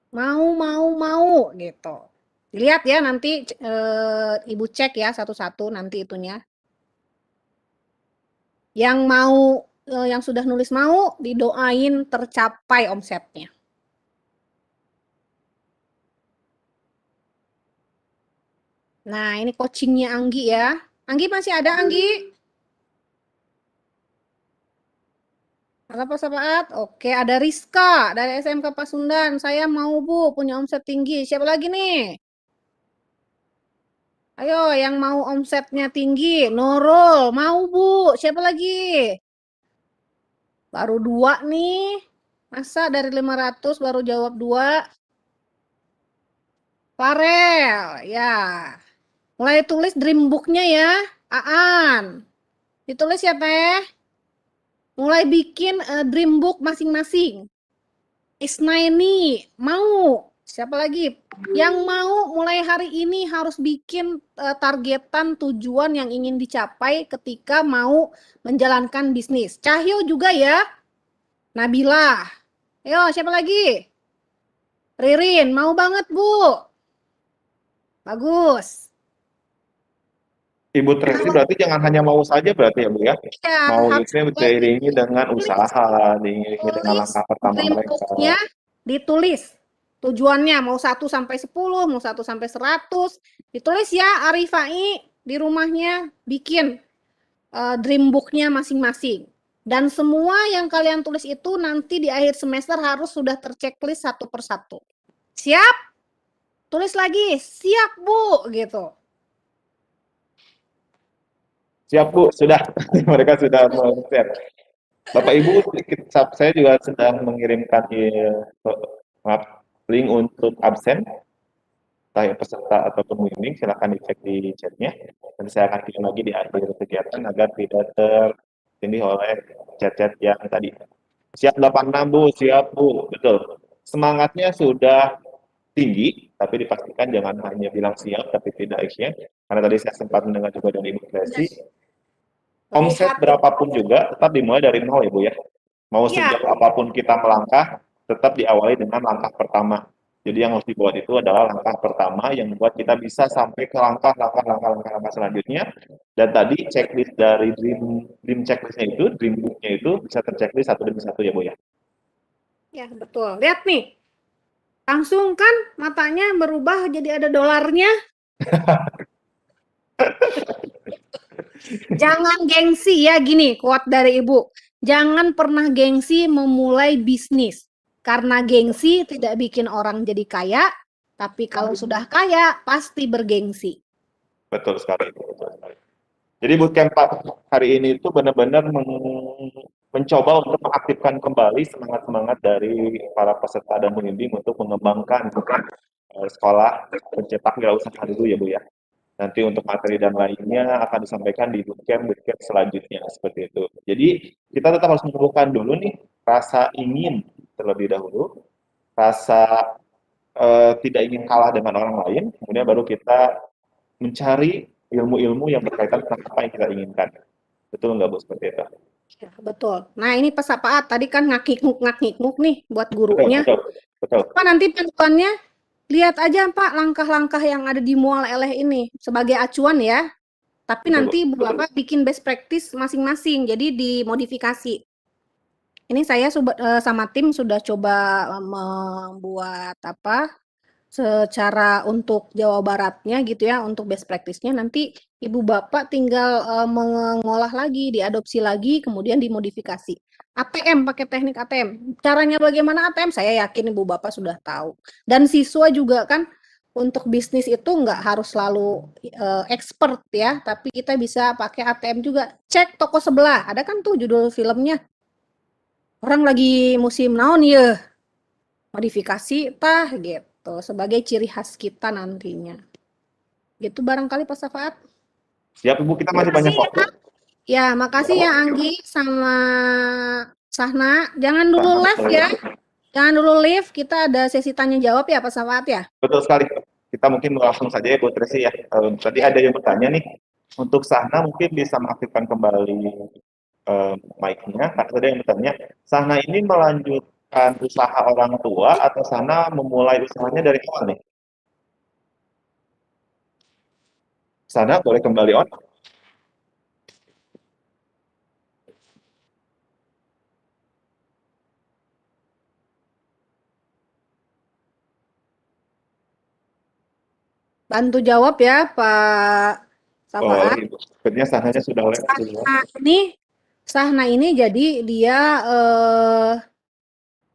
Mau gitu. Lihat ya nanti Ibu cek ya satu-satu nanti itunya. Yang mau yang sudah nulis mau didoain tercapai omsetnya. Nah, ini coachingnya Anggi ya. Anggi masih ada, Anggi? Halo Pak Sapaat. Oke, ada Rizka dari SMK Pasundan. Saya mau Bu punya omset tinggi. Siapa lagi nih? Ayo, yang mau omsetnya tinggi. Nurul, mau Bu. Siapa lagi? Baru 2 nih. Masa dari 500 baru jawab 2? Farel, ya. Mulai tulis dream book-nya ya. Aan. Ditulis ya, Teh. Mulai bikin dream book masing-masing. Isnaini, mau. Siapa lagi? Yang mau mulai hari ini harus bikin targetan tujuan yang ingin dicapai ketika mau menjalankan bisnis. Cahyo juga ya. Nabila. Ayo, siapa lagi? Ririn, mau banget, Bu. Bagus. Ibu Tracy berarti jangan hanya mau saja berarti ya Bu ya. Ya, Mau harus itu diiringi dengan usaha, diiringi dengan langkah pertama dream mereka. book-nya ditulis. Tujuannya mau 1 sampai 10, mau 1 sampai 100. Ditulis ya Arifai di rumahnya bikin dream book-nya masing-masing. Dan semua yang kalian tulis itu nanti di akhir semester harus sudah terchecklist satu persatu. Siap? Tulis lagi, siap Bu, gitu. Siap Bu, sudah. Mereka sudah share. Bapak Ibu, saya juga sedang mengirimkan link untuk absen. Entah yang peserta atau pembimbing, silakan dicek di chatnya. Nanti saya akan kirim lagi di akhir kegiatan agar tidak tertindih oleh chat-chat yang tadi. Siap 86 Bu, siap Bu, betul. Semangatnya sudah tinggi, tapi dipastikan jangan hanya bilang siap tapi tidak action. Karena tadi saya sempat mendengar juga dari Ibu Tracy, omset berapapun juga tetap dimulai dari nol ya Bu ya. Mau sejauh apapun kita melangkah, tetap diawali dengan langkah pertama. Jadi yang harus dibuat itu adalah langkah pertama yang membuat kita bisa sampai ke langkah selanjutnya. Dan tadi checklist dari dream checklistnya itu, dream booknya itu bisa terchecklist satu demi satu ya Bu ya. Ya betul. Lihat nih, langsung kan matanya berubah jadi ada dolarnya. Jangan gengsi ya, gini quote dari Ibu. Jangan pernah gengsi memulai bisnis. Karena gengsi tidak bikin orang jadi kaya, tapi kalau sudah kaya pasti bergengsi. Betul sekali. Jadi bootcamp hari ini itu benar-benar mencoba untuk mengaktifkan kembali semangat-semangat dari para peserta dan pembimbing untuk mengembangkan sekolah pencetak wirausaha dulu ya Bu ya. Nanti untuk materi dan lainnya akan disampaikan di bootcamp selanjutnya seperti itu. Jadi kita tetap harus menumbuhkan dulu nih rasa ingin terlebih dahulu, rasa tidak ingin kalah dengan orang lain, kemudian baru kita mencari ilmu-ilmu yang berkaitan dengan apa yang kita inginkan. Betul nggak Bu seperti itu? Ya, betul. Nah ini pesapaat tadi kan ngakikmuk nih buat gurunya. Betul. Apa nanti panduannya? Lihat aja Pak langkah-langkah yang ada di mual eleh ini sebagai acuan ya. Tapi nanti Bapak bikin best practice masing-masing, jadi dimodifikasi. Ini saya sama tim sudah coba membuat apa secara untuk Jawa Baratnya gitu ya, untuk best practice-nya nanti Ibu Bapak tinggal mengolah lagi, diadopsi lagi, kemudian dimodifikasi. ATM, pakai teknik ATM. Caranya bagaimana ATM? Saya yakin Ibu Bapak sudah tahu. Dan siswa juga kan untuk bisnis itu nggak harus selalu expert ya, tapi kita bisa pakai ATM juga. Cek toko sebelah, ada kan tuh judul filmnya. Orang lagi musim naon ya, modifikasi tah gitu, sebagai ciri khas kita nantinya. Gitu barangkali Pak Safaat. Siap Ibu, kita masih banyak waktu. Ya, makasih ya Anggi sama Sahna. Jangan dulu live ya. Jangan dulu live, kita ada sesi tanya jawab ya Pak Safaat ya. Betul sekali. Kita mungkin langsung saja ya Bu Tracy ya. Tadi ada yang bertanya nih, untuk Sahna mungkin bisa mengaktifkan kembali mic-nya. Karena tadi yang bertanya, Sahna ini usaha orang tua atau Sana memulai usahanya dari awal nih? Sana boleh kembali on? Bantu jawab ya Pak Safaat. Boleh, Ibu. Sepertinya Sananya sudah lewat duluan. Sahna ini jadi dia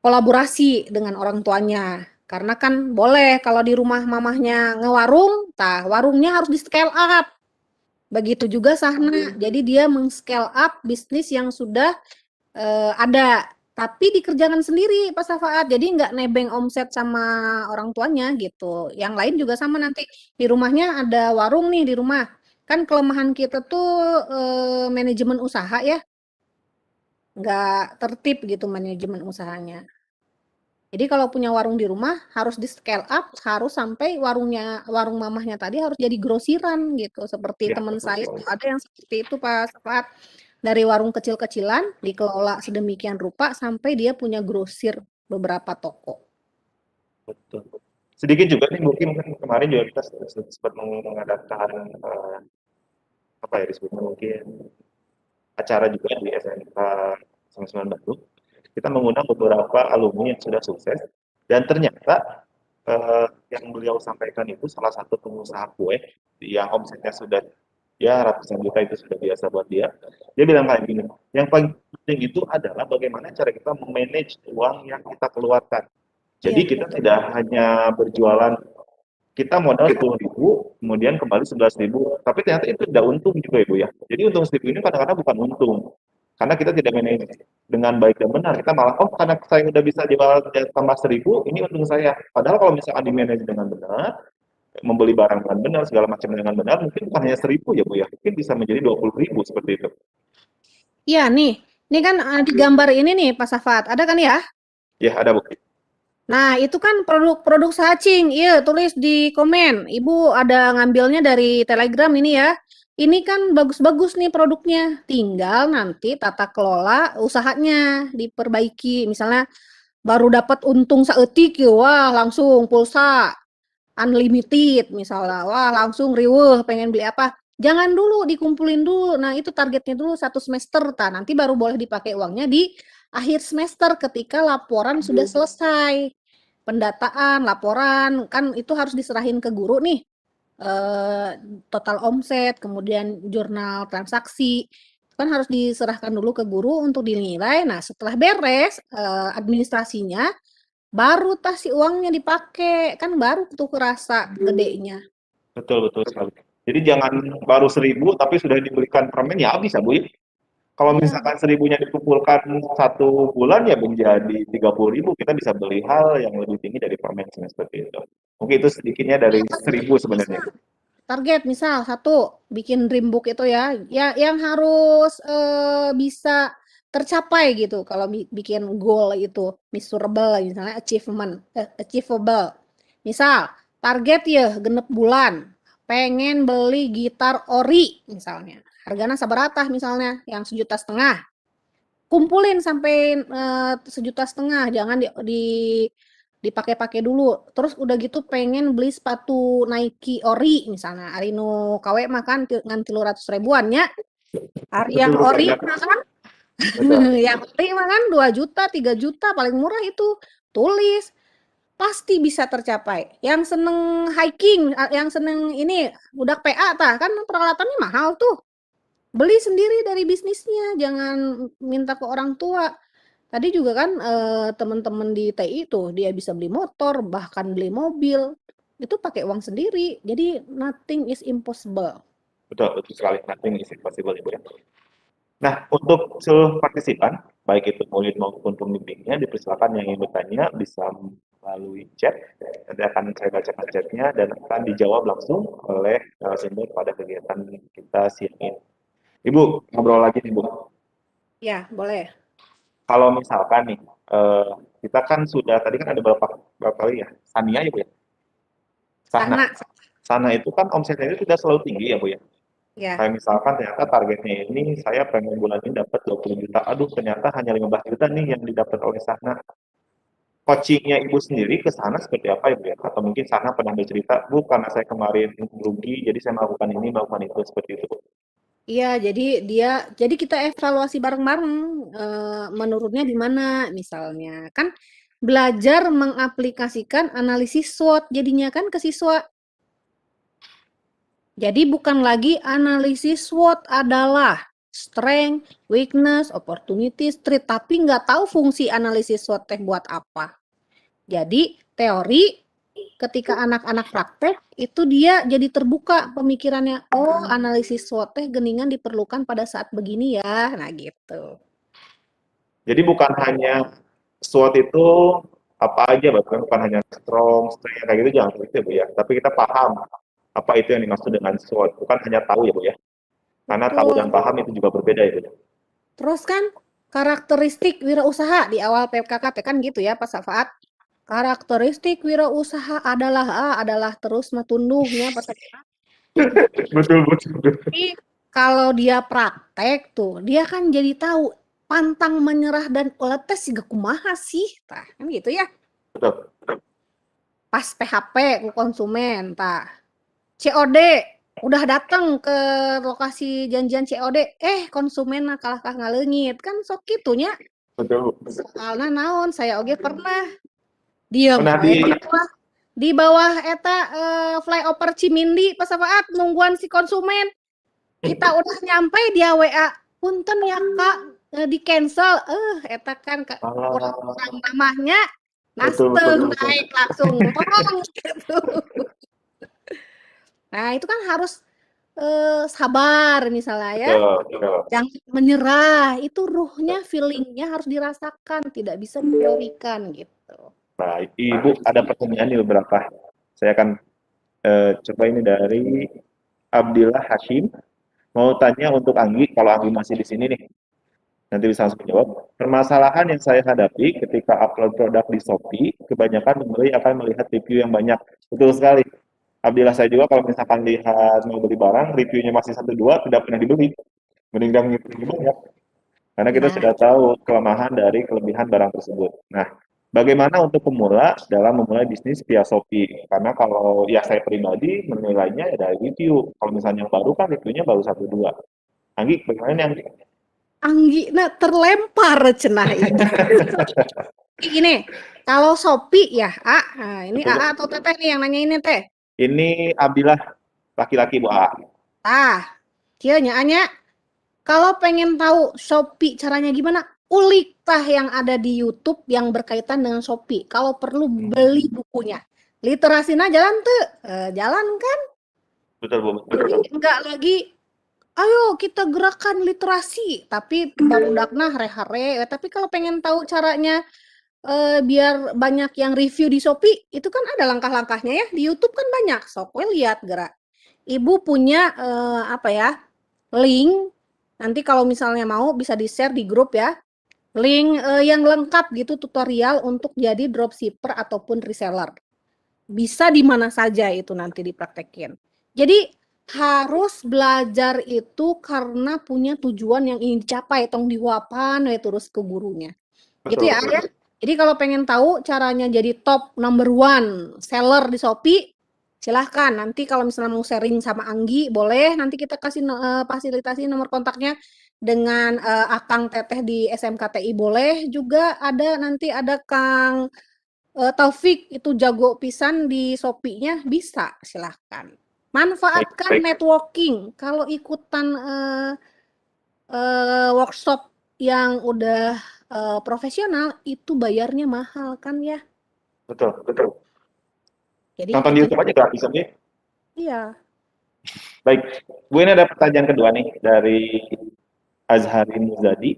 kolaborasi dengan orang tuanya. Karena kan boleh kalau di rumah mamahnya ngewarung, warungnya harus di scale up. Begitu juga Sahna. Jadi dia meng-scale up bisnis yang sudah ada, tapi dikerjakan sendiri Pak Safaat. Jadi nggak nebeng omset sama orang tuanya gitu. Yang lain juga sama nanti. Di rumahnya ada warung nih di rumah. Kan kelemahan kita tuh manajemen usaha ya. Nggak tertib gitu manajemen usahanya. Jadi kalau punya warung di rumah harus di scale up, harus sampai warung mamahnya tadi harus jadi grosiran gitu. Seperti Ya, teman betul saya sekali. tuh ada yang seperti itu Pak Safaat. Dari warung kecil-kecilan dikelola sedemikian rupa sampai dia punya grosir beberapa toko. Betul. Sedikit juga nih mungkin kemarin juga kita sempat mengadakan apa ya disebutnya mungkin acara juga di SMK 99 Bandung. Kita mengundang beberapa alumni yang sudah sukses dan ternyata yang beliau sampaikan itu salah satu pengusaha kue yang omsetnya sudah ya ratusan juta itu sudah biasa buat dia. Dia bilang kayak gini, yang paling penting itu adalah bagaimana cara kita memanage uang yang kita keluarkan. Jadi kita tidak hanya berjualan, kita modal 10.000, kemudian kembali 11.000, tapi ternyata itu tidak untung juga Ibu ya. Jadi untung 1.000 ini kadang-kadang bukan untung, karena kita tidak manage dengan baik dan benar. Kita malah, oh karena saya udah bisa jual tambah 1.000, ini untung saya. Padahal kalau misalkan di manage dengan benar, membeli barang dengan benar, segala macam dengan benar, mungkin bukan hanya 1.000 ya Bu ya, mungkin bisa menjadi 20.000 seperti itu. Iya nih, ini kan di gambar ini nih Pak Safat, ada kan ya? Ya ada Bu. Nah itu kan produk sacing, iya tulis di komen. Ibu ada ngambilnya dari Telegram ini ya. Ini kan bagus-bagus nih produknya, tinggal nanti tata kelola usahanya diperbaiki. Misalnya baru dapat untung saeutik, wah langsung pulsa unlimited misalnya, wah langsung riweuh pengen beli apa. Jangan dulu dikumpulin dulu. Nah, itu targetnya dulu 1 semester nanti baru boleh dipakai uangnya di akhir semester ketika laporan sudah selesai. Pendataan, laporan kan itu harus diserahin ke guru nih. Total omset, kemudian jurnal transaksi. Kan harus diserahkan dulu ke guru untuk dinilai. Nah, setelah beres administrasinya baru si uangnya dipakai, kan baru tuh kerasa gedenya. Betul sekali. Jadi jangan baru 1.000 tapi sudah dibelikan permen ya habis ya Bu ya. Kalau misalkan 1.000-nya dikumpulkan 1 bulan ya menjadi 30.000, kita bisa beli hal yang lebih tinggi dari permen seperti itu. Mungkin itu sedikitnya dari 1.000 sebenarnya. Target misal 1 bikin dream book itu ya yang harus bisa tercapai gitu kalau bikin goal itu measurable misalnya achievable. Misal target ya genep bulan pengen beli gitar ori misalnya. Harganya saberapa misalnya yang 1,5 juta. Kumpulin sampai 1,5 juta, jangan dipakai-pakai dulu. Terus udah gitu pengen beli sepatu Nike ori misalnya. Ari nu kawe makan ngan 300 ribuan ya. Ari yang ori makan yang ori makan 2 juta, 3 juta paling murah itu. Tulis pasti bisa tercapai. Yang seneng hiking, yang seneng ini budak PA kan peralatannya mahal tuh. Beli sendiri dari bisnisnya, jangan minta ke orang tua. Tadi juga kan teman-teman di TI itu dia bisa beli motor, bahkan beli mobil. Itu pakai uang sendiri. Jadi nothing is impossible. Betul sekali, nothing is impossible Ibu ya. Nah, untuk seluruh partisipan, baik itu murid maupun pembimbingnya, dipersilakan yang ingin bertanya bisa melalui chat. Nanti akan saya bacakan chatnya dan akan dijawab langsung oleh narasumber pada kegiatan kita siang ini. Ibu, ngobrol lagi nih Bu. Ya, boleh. Kalau misalkan nih, kita kan sudah, tadi kan ada berapa kali ya, Sania ya Bu ya? Sana itu kan omsetnya itu sudah selalu tinggi ya Bu ya? Ya. Kayak misalkan ternyata targetnya ini saya pengen bulan ini dapat 20 juta, aduh ternyata hanya 15 juta nih yang didapat oleh Sana. coachingnya Ibu sendiri ke sana seperti apa ya Bu ya? Atau mungkin sana pernah bercerita, Bu karena saya kemarin rugi, jadi saya melakukan ini, melakukan itu, seperti itu Bu. Iya, jadi kita evaluasi bareng-bareng, menurunnya di mana misalnya. Kan belajar mengaplikasikan analisis SWOT jadinya kan ke siswa. Jadi bukan lagi analisis SWOT adalah strength, weakness, opportunity, threat, tapi nggak tahu fungsi analisis SWOT teh buat apa. Jadi teori ketika anak-anak praktek itu dia jadi terbuka pemikirannya, oh analisis SWOT teh geningan diperlukan pada saat begini ya, nah gitu. Jadi bukan hanya SWOT itu apa aja, bahkan bukan hanya strong, strength, kayak gitu jangan gitu ya Bu ya. Tapi kita paham apa itu yang dimaksud dengan SWOT, bukan hanya tahu ya Bu ya. Karena tahu dan Betul. paham itu juga berbeda ya Bu ya. Terus kan karakteristik wirausaha di awal PKKT kan gitu ya Pak Safaat. Karakteristik wirausaha adalah terus matunduhnya Pak Safaat. Betul. Tapi kalau dia praktek tuh, dia kan jadi tahu pantang menyerah dan uletes siga kumaha sih, tah kan gitu ya. Betul. Pas PHP ku konsumen, tah. COD udah datang ke lokasi janjian COD, konsumen kalah ngaleungit, kan sok kitunya. Betul. Soalna naon, saya oge pernah diem Pernah di bawah eta flyover Cimindi pas saat nungguan si konsumen. Kita udah nyampe dia WA, punten ya Kak, di cancel. Eta kan kurang namanya Betul. naik langsung gitu. Nah, itu kan harus sabar misalnya ya. Betul. Jangan menyerah, itu ruhnya, feelingnya harus dirasakan, tidak bisa diteorikan gitu. Nah, Ibu ada pertanyaan nih beberapa. Saya akan coba ini dari Abdillah Hashim. Mau tanya untuk Anggi, kalau Anggi masih di sini nih, nanti bisa langsung jawab. Permasalahan yang saya hadapi ketika upload produk di Shopee, kebanyakan pembeli akan melihat review yang banyak. Betul sekali. Abdillah saya juga kalau misalkan lihat mau beli barang, reviewnya masih 1-2, tidak pernah dibeli. Mending yang review banyak. Karena kita sudah tahu kelemahan dari kelebihan barang tersebut. Nah, bagaimana untuk pemula dalam memulai bisnis via Shopee? Karena kalau ya saya pribadi menilainya ya dari review. Kalau misalnya yang baru kan reviewnya baru 1-2. Anggi, bagaimana nih Anggi? Anggi, terlempar cenah itu. Gini, kalau Shopee ya, ini Betul, Bu. AA atau Teteh nih yang nanya ini Teh? Ini Abdillah, laki-laki Bu A. Kieu nya kalau pengen tahu Shopee caranya gimana, ulik tah yang ada di YouTube yang berkaitan dengan Shopee. Kalau perlu beli bukunya. Literasina jalan tuh, jalan kan? Betul Bu. Jadi enggak lagi, ayo kita gerakan literasi, tapi barudakna hare-hare. Tapi kalau pengen tahu caranya biar banyak yang review di Shopee, itu kan ada langkah-langkahnya ya. Di YouTube kan banyak, sok we lihat gerak. Ibu punya link, nanti kalau misalnya mau bisa di-share di grup ya. Link yang lengkap gitu tutorial untuk jadi dropshipper ataupun reseller. Bisa di mana saja itu nanti dipraktekin. Jadi harus belajar itu karena punya tujuan yang ingin dicapai, tong diwapan we terus ke gurunya. Gitu ya, ya. Jadi kalau pengen tahu caranya jadi top number 1 seller di Shopee, silahkan. Nanti kalau misalnya mau sharing sama Anggi, boleh. Nanti kita kasih fasilitasi nomor kontaknya dengan Akang Teteh di SMKTI boleh. Juga nanti ada Kang Taufik itu jago pisan di Shopee-nya, bisa silahkan. Manfaatkan networking. Kalau ikutan workshop yang udah profesional itu bayarnya mahal kan ya. Betul. Jadi nonton di YouTube aja gratis nih. Iya. Baik, Bu ini ada pertanyaan kedua nih dari Azhari Muzadi.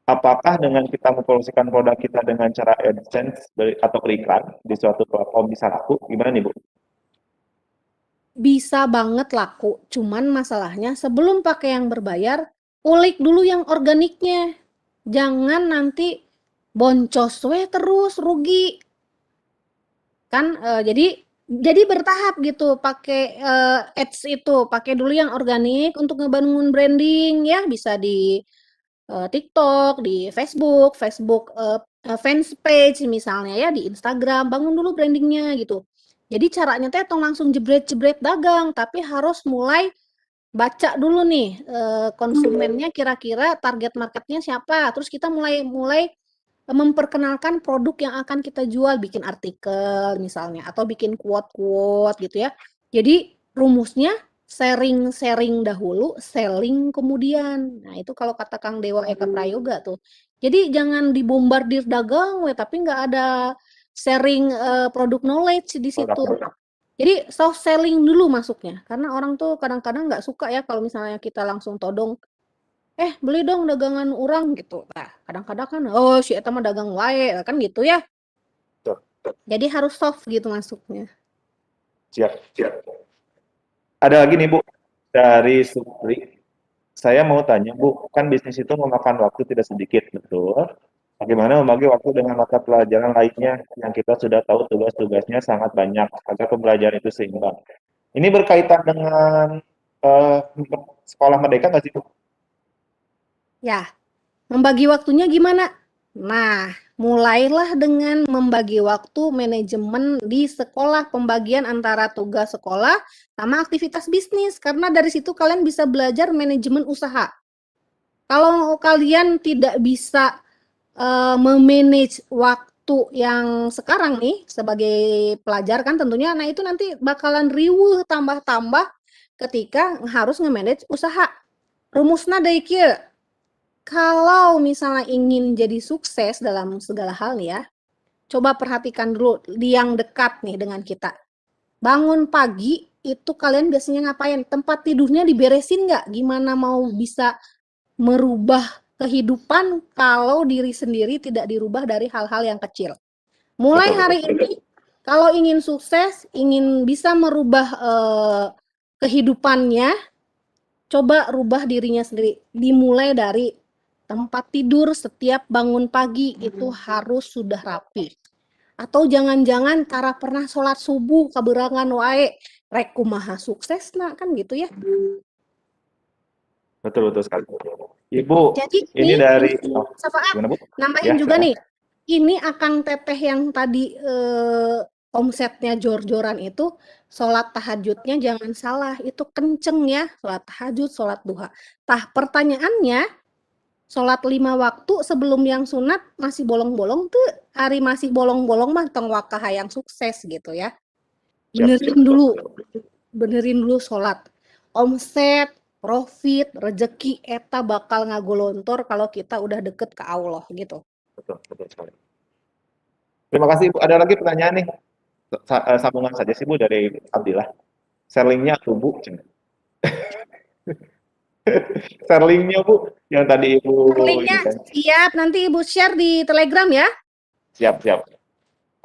Apakah dengan kita mempromosikan produk kita dengan cara AdSense atau beriklan di suatu platform bisa laku? Gimana nih Bu? Bisa banget laku, cuman masalahnya sebelum pakai yang berbayar, ulik dulu yang organiknya. Jangan nanti boncos we terus rugi. Kan jadi bertahap gitu pakai ads itu, pakai dulu yang organik untuk ngebangun branding ya, bisa di TikTok, di Facebook fans page misalnya ya di Instagram, bangun dulu brandingnya gitu. Jadi caranya teh tong langsung jebret-jebret dagang, tapi harus mulai baca dulu nih konsumennya kira-kira target marketnya siapa. Terus kita mulai memperkenalkan produk yang akan kita jual, bikin artikel misalnya atau bikin quote-quote gitu ya. Jadi rumusnya sharing dahulu, selling kemudian. Nah, itu kalau kata Kang Dewa Eka Prayoga tuh. Jadi jangan dibombardir dagang tapi nggak ada sharing produk knowledge di situ. Jadi soft selling dulu masuknya, karena orang tuh kadang-kadang nggak suka ya kalau misalnya kita langsung todong, beli dong dagangan orang gitu. Nah, kadang-kadang kan, oh si eta mah dagang wae, kan gitu ya. Jadi harus soft gitu masuknya. Siap. Ada lagi nih Bu, dari Supri. Saya mau tanya Bu, kan bisnis itu memakan waktu tidak sedikit, betul? Bagaimana membagi waktu dengan mata pelajaran lainnya yang kita sudah tahu tugas-tugasnya sangat banyak agar pembelajaran itu seimbang. Ini berkaitan dengan sekolah merdeka nggak sih Bu? Ya, membagi waktunya gimana? Nah, mulailah dengan membagi waktu manajemen di sekolah, pembagian antara tugas sekolah sama aktivitas bisnis, karena dari situ kalian bisa belajar manajemen usaha. Kalau kalian tidak bisa memanage waktu yang sekarang nih sebagai pelajar kan tentunya, nah itu nanti bakalan riweuh tambah-tambah ketika harus nge-manage usaha. Rumusna deui kieu. Kalau misalnya ingin jadi sukses dalam segala hal nih ya, coba perhatikan dulu di yang dekat nih dengan kita. Bangun pagi itu kalian biasanya ngapain? Tempat tidurnya diberesin nggak? Gimana mau bisa merubah kehidupan kalau diri sendiri tidak dirubah dari hal-hal yang kecil. Mulai hari ini, kalau ingin sukses, ingin bisa merubah kehidupannya, coba rubah dirinya sendiri. Dimulai dari tempat tidur setiap bangun pagi itu harus sudah rapi. Atau jangan-jangan cara pernah sholat subuh kaberangan wae rek kumaha sukses kan gitu ya. Betul sekali. Ibu, Jadi ini dari Safaat, gimana Bu? nambahin Ya, juga silakan. nih. Ini Akang Teteh yang tadi omsetnya jor-joran itu, sholat tahajudnya jangan salah, itu kenceng ya, sholat tahajud, sholat duha. Tah pertanyaannya, sholat 5 waktu sebelum yang sunat masih bolong-bolong tuh, hari masih bolong-bolong mah tong wakah yang sukses gitu ya. Benerin dulu sholat. Omset, profit, rezeki eta bakal ngagolontor kalau kita udah deket ke Allah gitu. Betul sekali. Terima kasih Bu. Ada lagi pertanyaan nih. Sambungan saja sih Bu dari Abdillah. Sellingnya tuh Bu. Sellingnya Bu, yang tadi Ibu Linknya ini kan. siap, nanti Ibu share di Telegram ya. Siap.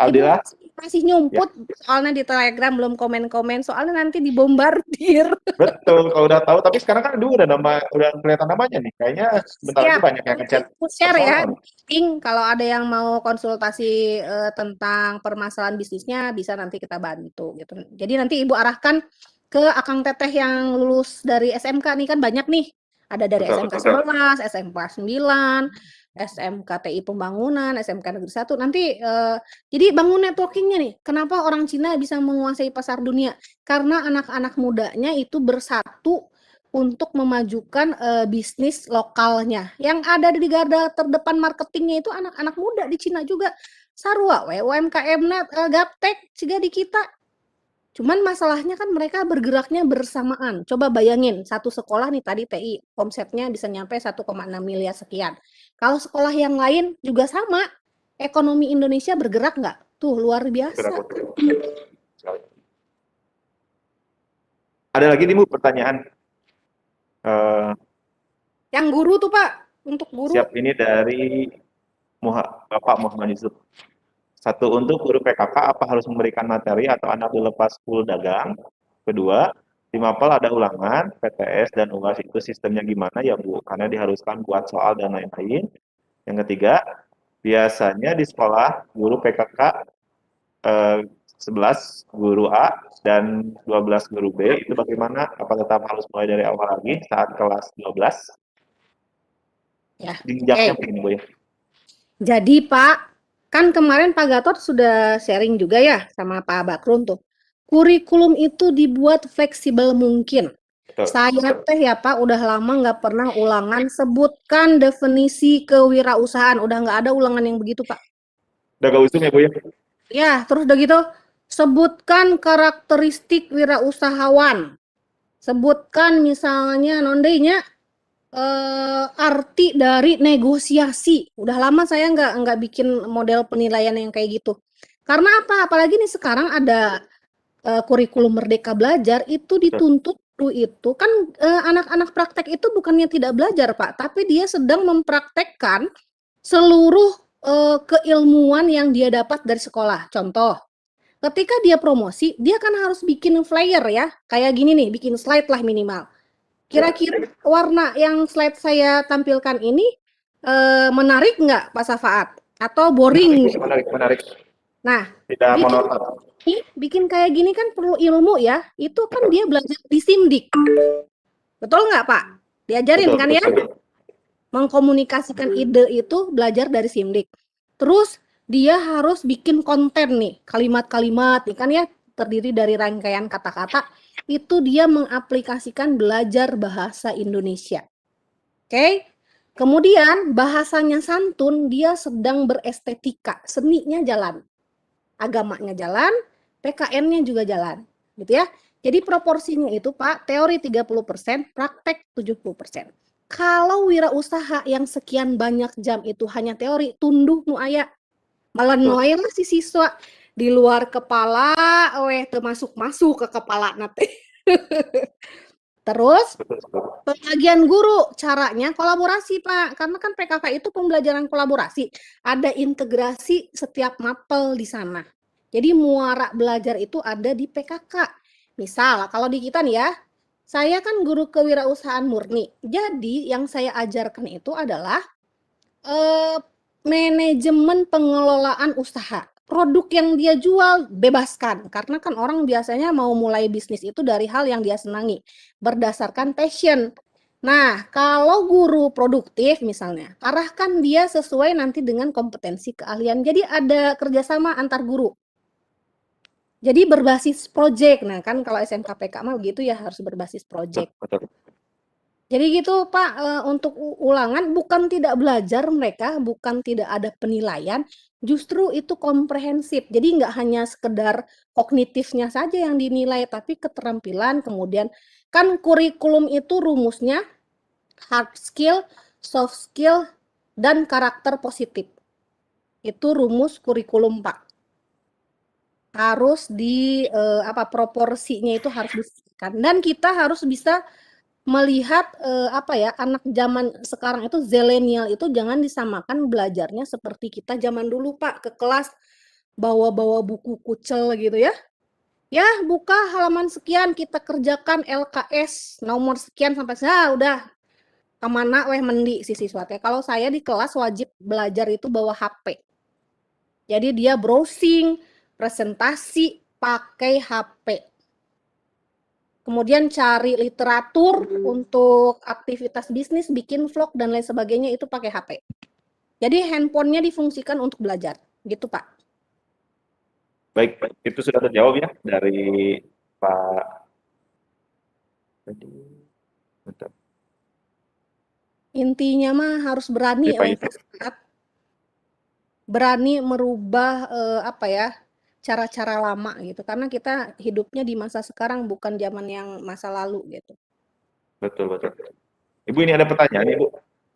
Abdillah? Masih nyumput soalnya di Telegram belum komen-komen, soalnya nanti dibombardir. Betul, kalau udah tahu, tapi sekarang kan udah kelihatan namanya nih. Kayaknya sebentar lagi banyak yang ngechat. Share ya, link kalau ada yang mau konsultasi tentang permasalahan bisnisnya bisa nanti kita bantu gitu. Jadi nanti Ibu arahkan ke Akang Teteh yang lulus dari SMK nih kan banyak nih. Ada dari SMK 11, SMK 9, SMK TI Pembangunan, SMK Negeri 1. Nanti jadi bangun networkingnya nih. Kenapa orang Cina bisa menguasai pasar dunia? Karena anak-anak mudanya itu bersatu untuk memajukan bisnis lokalnya. Yang ada di garda terdepan marketingnya itu anak-anak muda di Cina juga. Sarua UMKM-na gaptek juga di kita. Cuman masalahnya kan mereka bergeraknya bersamaan. Coba bayangin, satu sekolah nih tadi TI, omsetnya bisa nyampe 1,6 miliar sekian. Kalau sekolah yang lain juga sama, ekonomi Indonesia bergerak nggak? Tuh, luar biasa. Ada lagi nih Bu pertanyaan. Yang guru tuh Pak, untuk guru. Siap, ini dari Bapak Muhammad Yusuf. Satu, untuk guru PKK apa harus memberikan materi atau anak dilepas full dagang? Kedua, di Mapel ada ulangan, PTS dan UAS itu sistemnya gimana ya Bu? Karena diharuskan buat soal dan lain-lain. Yang ketiga, biasanya di sekolah guru PKK 11 guru A dan 12 guru B itu bagaimana? Apa tetap harus mulai dari awal lagi saat kelas 12? Ya. Jenjangnya begini Bu ya. Jadi Pak, kan kemarin Pak Gatot sudah sharing juga ya sama Pak Bakrun tuh. Kurikulum itu dibuat fleksibel mungkin. Saya teh ya Pak udah lama nggak pernah ulangan sebutkan definisi kewirausahaan. Udah nggak ada ulangan yang begitu Pak. Udah gak usung ya Bu ya? Ya, terus udah gitu sebutkan karakteristik wirausahawan. Sebutkan misalnya nondenya arti dari negosiasi. Udah lama saya nggak bikin model penilaian yang kayak gitu. Karena apa? Apalagi nih sekarang ada kurikulum Merdeka Belajar itu dituntut itu kan anak-anak praktek itu bukannya tidak belajar Pak, tapi dia sedang mempraktekkan seluruh keilmuan yang dia dapat dari sekolah. Contoh, ketika dia promosi, dia kan harus bikin flyer ya, kayak gini nih, bikin slide lah minimal. Kira-kira warna yang slide saya tampilkan ini menarik nggak Pak Safaat? Atau boring? Menarik. Nah, Tidak monoton. bikin kayak gini kan perlu ilmu ya. Itu kan dia belajar di Simdik. Betul nggak Pak? Diajarin kan ya? Mengkomunikasikan ide itu belajar dari Simdik. Terus dia harus bikin konten nih, kalimat-kalimat nih kan ya, terdiri dari rangkaian kata-kata. Itu dia mengaplikasikan belajar bahasa Indonesia. Oke? Kemudian bahasanya santun, dia sedang berestetika, seninya jalan. Agamanya jalan, PKN-nya juga jalan, gitu ya. Jadi proporsinya itu Pak, teori 30%, praktek 70%. Kalau wirausaha yang sekian banyak jam itu hanya teori, tunduh nu aya. Malenoy lah si siswa di luar kepala, masuk ke kepala nate. Terus pembagian guru, caranya kolaborasi Pak, karena kan PKK itu pembelajaran kolaborasi, ada integrasi setiap mapel di sana. Jadi muara belajar itu ada di PKK. Misal kalau di kita nih ya, saya kan guru kewirausahaan murni. Jadi yang saya ajarkan itu adalah manajemen pengelolaan usaha. Produk yang dia jual bebaskan, karena kan orang biasanya mau mulai bisnis itu dari hal yang dia senangi, berdasarkan passion. Nah, kalau guru produktif misalnya, arahkan dia sesuai nanti dengan kompetensi keahlian. Jadi ada kerjasama antar guru. Jadi berbasis project. Nah, kan kalau SMK PK mah begitu ya, harus berbasis project. Jadi gitu Pak, untuk ulangan bukan tidak belajar mereka, bukan tidak ada penilaian, justru itu komprehensif. Jadi nggak hanya sekedar kognitifnya saja yang dinilai, tapi keterampilan, kemudian kan kurikulum itu rumusnya hard skill, soft skill, dan karakter positif. Itu rumus kurikulum Pak. Harus proporsinya itu harus disisihkan. Dan kita harus bisa melihat anak zaman sekarang itu zilenial itu jangan disamakan belajarnya seperti kita zaman dulu Pak, ke kelas bawa-bawa buku kucel gitu ya. Ya, buka halaman sekian kita kerjakan LKS nomor sekian sampai udah kemana mendi si siswa teh. Kalau saya di kelas wajib belajar itu bawa HP. Jadi dia browsing, presentasi pakai HP. Kemudian cari literatur untuk aktivitas bisnis, bikin vlog dan lain sebagainya itu pakai HP. Jadi handphonenya difungsikan untuk belajar, gitu Pak. Baik, itu sudah terjawab ya dari Pak. Intinya mah harus berani berani merubah cara-cara lama gitu, karena kita hidupnya di masa sekarang bukan zaman yang masa lalu gitu. Betul. Ibu, ini ada pertanyaan Ibu.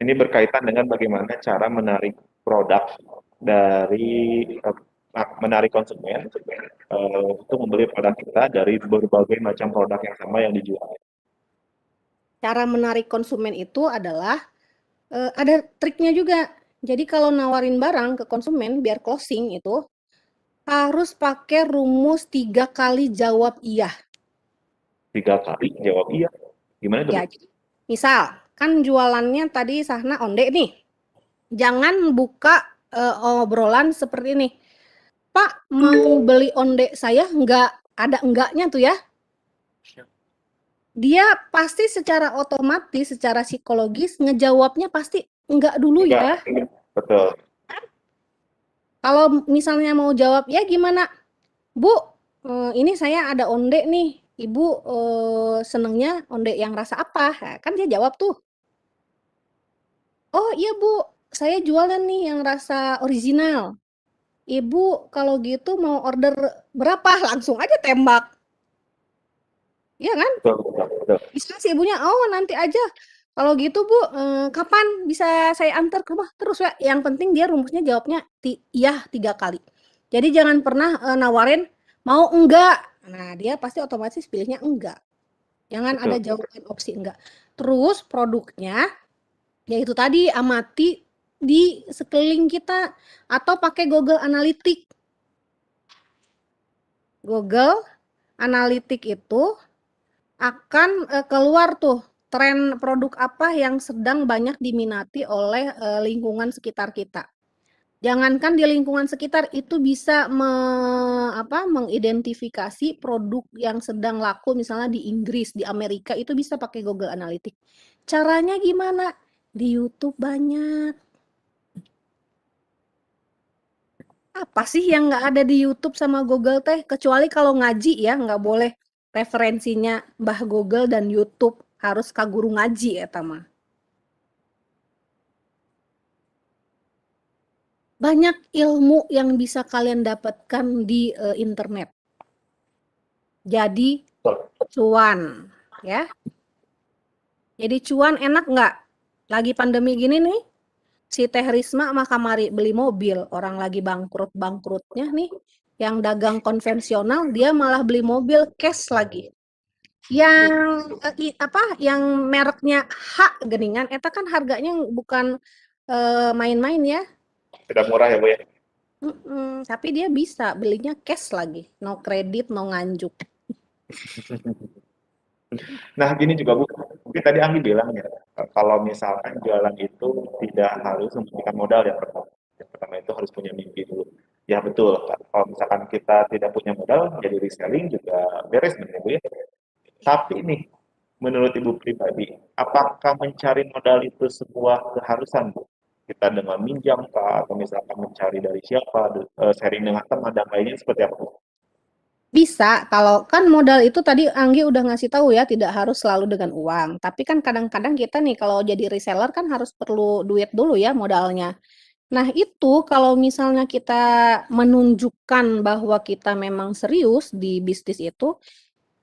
Ini berkaitan dengan bagaimana cara menarik produk dari menarik konsumen untuk membeli produk kita dari berbagai macam produk yang sama yang dijual. Cara menarik konsumen itu adalah ada triknya juga. Jadi kalau nawarin barang ke konsumen biar closing itu harus pakai rumus 3 kali jawab iya. 3 kali jawab iya? Gimana tuh? Ya, misal, kan jualannya tadi Sahna onde nih. Jangan buka obrolan seperti ini. Pak, mau beli onde saya nggak ada enggaknya tuh ya. Dia pasti secara otomatis, secara psikologis ngejawabnya pasti enggak dulu ya. Betul. Kalau misalnya mau jawab, ya gimana, Bu? Ini saya ada onde nih. Ibu senengnya onde yang rasa apa? Nah, kan dia jawab tuh. Oh iya Bu, saya jualan nih yang rasa original. Ibu kalau gitu mau order berapa? Langsung aja tembak. Iya kan? Bisa si ibunya, oh nanti aja. Kalau gitu Bu, kapan bisa saya antar ke rumah? Terus ya, yang penting dia rumusnya jawabnya iya 3 kali. Jadi jangan pernah nawarin mau enggak. Nah, dia pasti otomatis pilihnya enggak. Jangan ada jawaban opsi enggak. Terus produknya, yaitu tadi amati di sekeliling kita atau pakai Google Analytics. Google Analytics itu akan keluar tuh tren produk apa yang sedang banyak diminati oleh lingkungan sekitar kita. Jangankan di lingkungan sekitar, itu bisa mengidentifikasi produk yang sedang laku misalnya di Inggris, di Amerika, itu bisa pakai Google Analytics. Caranya gimana? Di YouTube banyak. Apa sih yang nggak ada di YouTube sama Google teh? Kecuali kalau ngaji ya, nggak boleh referensinya Mbah Google dan YouTube. Harus ka guru ngaji eta mah. Banyak ilmu yang bisa kalian dapatkan di internet. Jadi cuan, ya. Jadi cuan enak nggak? Lagi pandemi gini nih, si Teh Risma mah kamari beli mobil, orang lagi bangkrut-bangkrutnya nih, yang dagang konvensional dia malah beli mobil cash lagi. Yang yang mereknya H geningan, eta kan harganya bukan main-main ya. Tidak murah ya Bu ya. Tapi dia bisa belinya cash lagi, no kredit, no nganjuk. Nah, gini juga Bu, mungkin tadi Anggi bilang ya, kalau misalkan jualan itu tidak harus membutuhkan modal yang pertama. Yang pertama itu harus punya mimpi dulu. Ya betul, kalau misalkan kita tidak punya modal, jadi reselling juga beres benar Bu ya. Tapi nih, menurut Ibu pribadi, apakah mencari modal itu sebuah keharusan Bu? Kita dengan minjam kah, atau misalkan mencari dari siapa, sharing dengan teman dan lainnya seperti apa Bu? Bisa, kalau kan modal itu tadi Anggi udah ngasih tahu ya, tidak harus selalu dengan uang. Tapi kan kadang-kadang kita nih kalau jadi reseller kan harus perlu duit dulu ya modalnya. Nah itu kalau misalnya kita menunjukkan bahwa kita memang serius di bisnis itu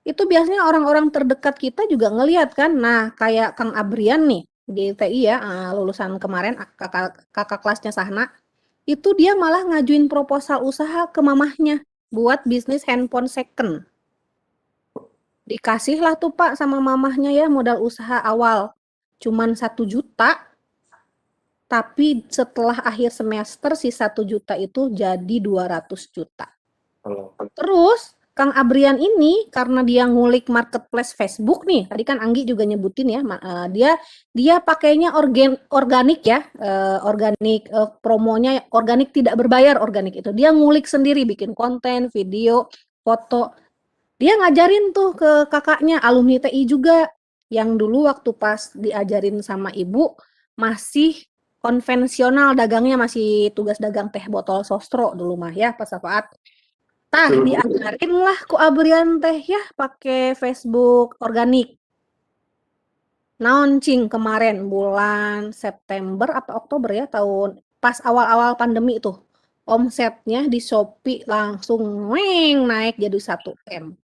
biasanya orang-orang terdekat kita juga ngelihat kan. Nah kayak Kang Abrian nih di TI ya, lulusan kemarin kakak kelasnya Sahna, itu dia malah ngajuin proposal usaha ke mamahnya buat bisnis handphone second. Dikasihlah tuh Pak sama mamahnya ya modal usaha awal. Cuman 1 juta, tapi setelah akhir semester si 1 juta itu jadi 200 juta. Terus Kang Abrian ini karena dia ngulik marketplace Facebook nih, tadi kan Anggi juga nyebutin ya, dia pakainya organik ya, organik promonya organik tidak berbayar organik itu. Dia ngulik sendiri bikin konten, video, foto. Dia ngajarin tuh ke kakaknya alumni TI juga yang dulu waktu pas diajarin sama ibu masih konvensional dagangnya, masih tugas dagang teh botol sostro dulu mah ya pas saat. Tah diajarin lah ku Abrian teh ya pakai Facebook organik. Naon cing kemarin bulan September apa Oktober ya tahun pas awal-awal pandemi itu omsetnya di Shopee langsung naik jadi 1 M.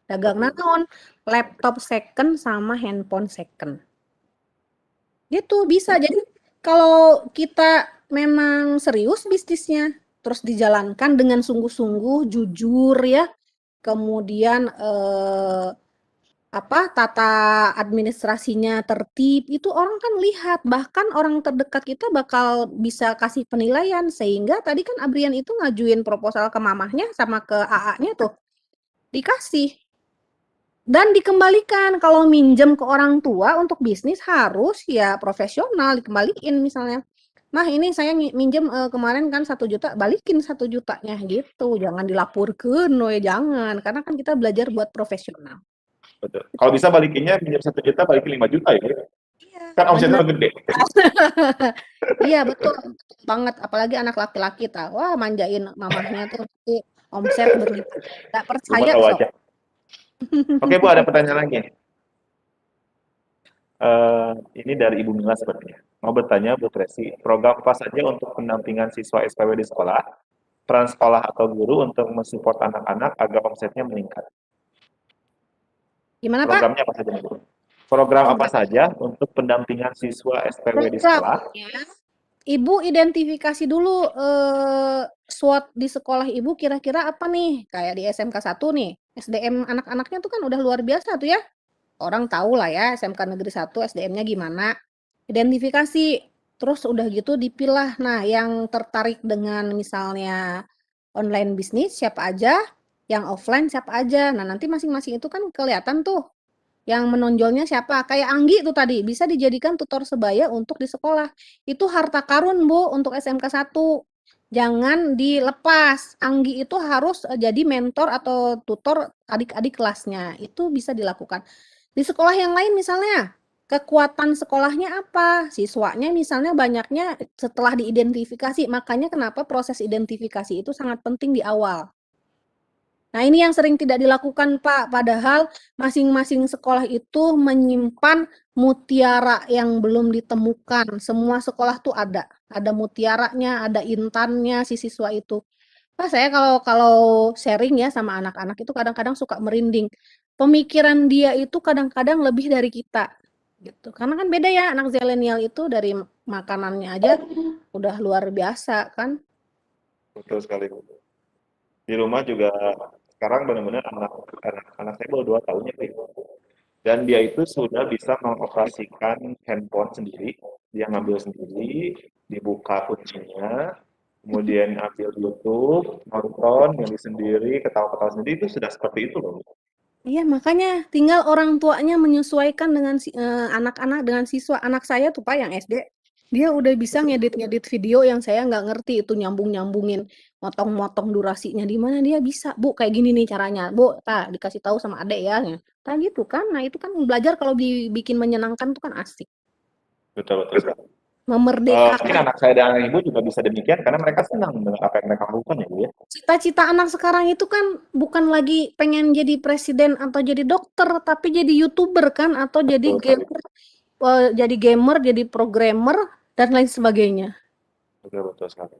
Dagang naon? Laptop second sama handphone second. Gitu bisa. Jadi kalau kita memang serius bisnisnya, terus dijalankan dengan sungguh-sungguh, jujur ya, kemudian tata administrasinya tertib, itu orang kan lihat, bahkan orang terdekat kita bakal bisa kasih penilaian, sehingga tadi kan Abrian itu ngajuin proposal ke mamahnya sama ke AA-nya tuh, dikasih. Dan dikembalikan, kalau minjem ke orang tua untuk bisnis harus ya profesional, dikembaliin misalnya. Nah ini saya minjem kemarin kan 1 juta, balikin 1 jutanya gitu, jangan dilapurkeun we, jangan, karena kan kita belajar buat profesional. Betul. Kalau bisa balikinnya minjem 1 juta, balikin 5 juta ya. Iya. Kan omsetnya gede. Iya betul, betul banget. Apalagi anak laki-laki tahu, wah manjain mamahnya tuh nanti omset berlipat. Nggak Lu mah percaya tahu sok. aja. Oke Bu, ada pertanyaan lagi. Ini dari Ibu Mila sepertinya. Mau bertanya Bu Tracy, program apa saja untuk pendampingan siswa SPW di sekolah, peran sekolah atau guru untuk mensupport anak-anak agar omsetnya meningkat? Gimana Pak? Programnya apa saja Bu? Program apa Program. saja untuk pendampingan siswa SPW di sekolah? Programnya, Ibu identifikasi dulu SWOT di sekolah Ibu kira-kira apa nih? Kayak di SMK 1 nih, SDM anak-anaknya tuh kan udah luar biasa tuh ya. Orang tahu lah ya SMK Negeri 1 SDM-nya gimana. Identifikasi, terus udah gitu dipilah. Nah, yang tertarik dengan misalnya online bisnis siapa aja, yang offline siapa aja. Nah, nanti masing-masing itu kan kelihatan tuh yang menonjolnya siapa. Kayak Anggi itu tadi bisa dijadikan tutor sebaya untuk di sekolah. Itu harta karun, Bu, untuk SMK 1. Jangan dilepas. Anggi itu harus jadi mentor atau tutor adik-adik kelasnya. Itu bisa dilakukan. Di sekolah yang lain misalnya, kekuatan sekolahnya apa? Siswanya misalnya banyaknya setelah diidentifikasi. Makanya kenapa proses identifikasi itu sangat penting di awal. Nah, ini yang sering tidak dilakukan, Pak. Padahal masing-masing sekolah itu menyimpan mutiara yang belum ditemukan. Semua sekolah tuh ada. Ada mutiaranya, ada intannya si siswa itu. Pak, saya kalau sharing ya sama anak-anak itu kadang-kadang suka merinding. Pemikiran dia itu kadang-kadang lebih dari kita. Gitu. Karena kan beda ya anak zilenial itu dari makanannya aja udah luar biasa kan. Betul sekali Bu. Di rumah juga sekarang benar-benar anak saya baru 2 tahun ya Bu. Dan dia itu sudah bisa mengoperasikan handphone sendiri, dia ngambil sendiri, dibuka kuncinya, kemudian ambil YouTube, nonton, milih sendiri, ketawa-ketawa sendiri, itu sudah seperti itu loh. Iya, makanya tinggal orang tuanya menyesuaikan dengan anak-anak, dengan siswa. Anak saya tuh Pak yang SD, dia udah bisa ngedit-ngedit video yang saya nggak ngerti itu nyambung-nyambungin, motong-motong durasinya di mana dia bisa. Bu, kayak gini nih caranya. Bu, dikasih tahu sama adek ya. Gitu kan. Nah, itu kan belajar kalau dibikin menyenangkan tuh kan asik. Betul, betul sekali. Mungkin Memerdekakan. anak saya dan ibu juga bisa demikian karena mereka senang dengan apa yang mereka lakukan ya Bu ya. Cita-cita anak sekarang itu kan bukan lagi pengen jadi presiden atau jadi dokter, tapi jadi YouTuber kan atau jadi Betul sekali. gamer, jadi gamer, jadi programmer dan lain sebagainya. Betul, betul sekali.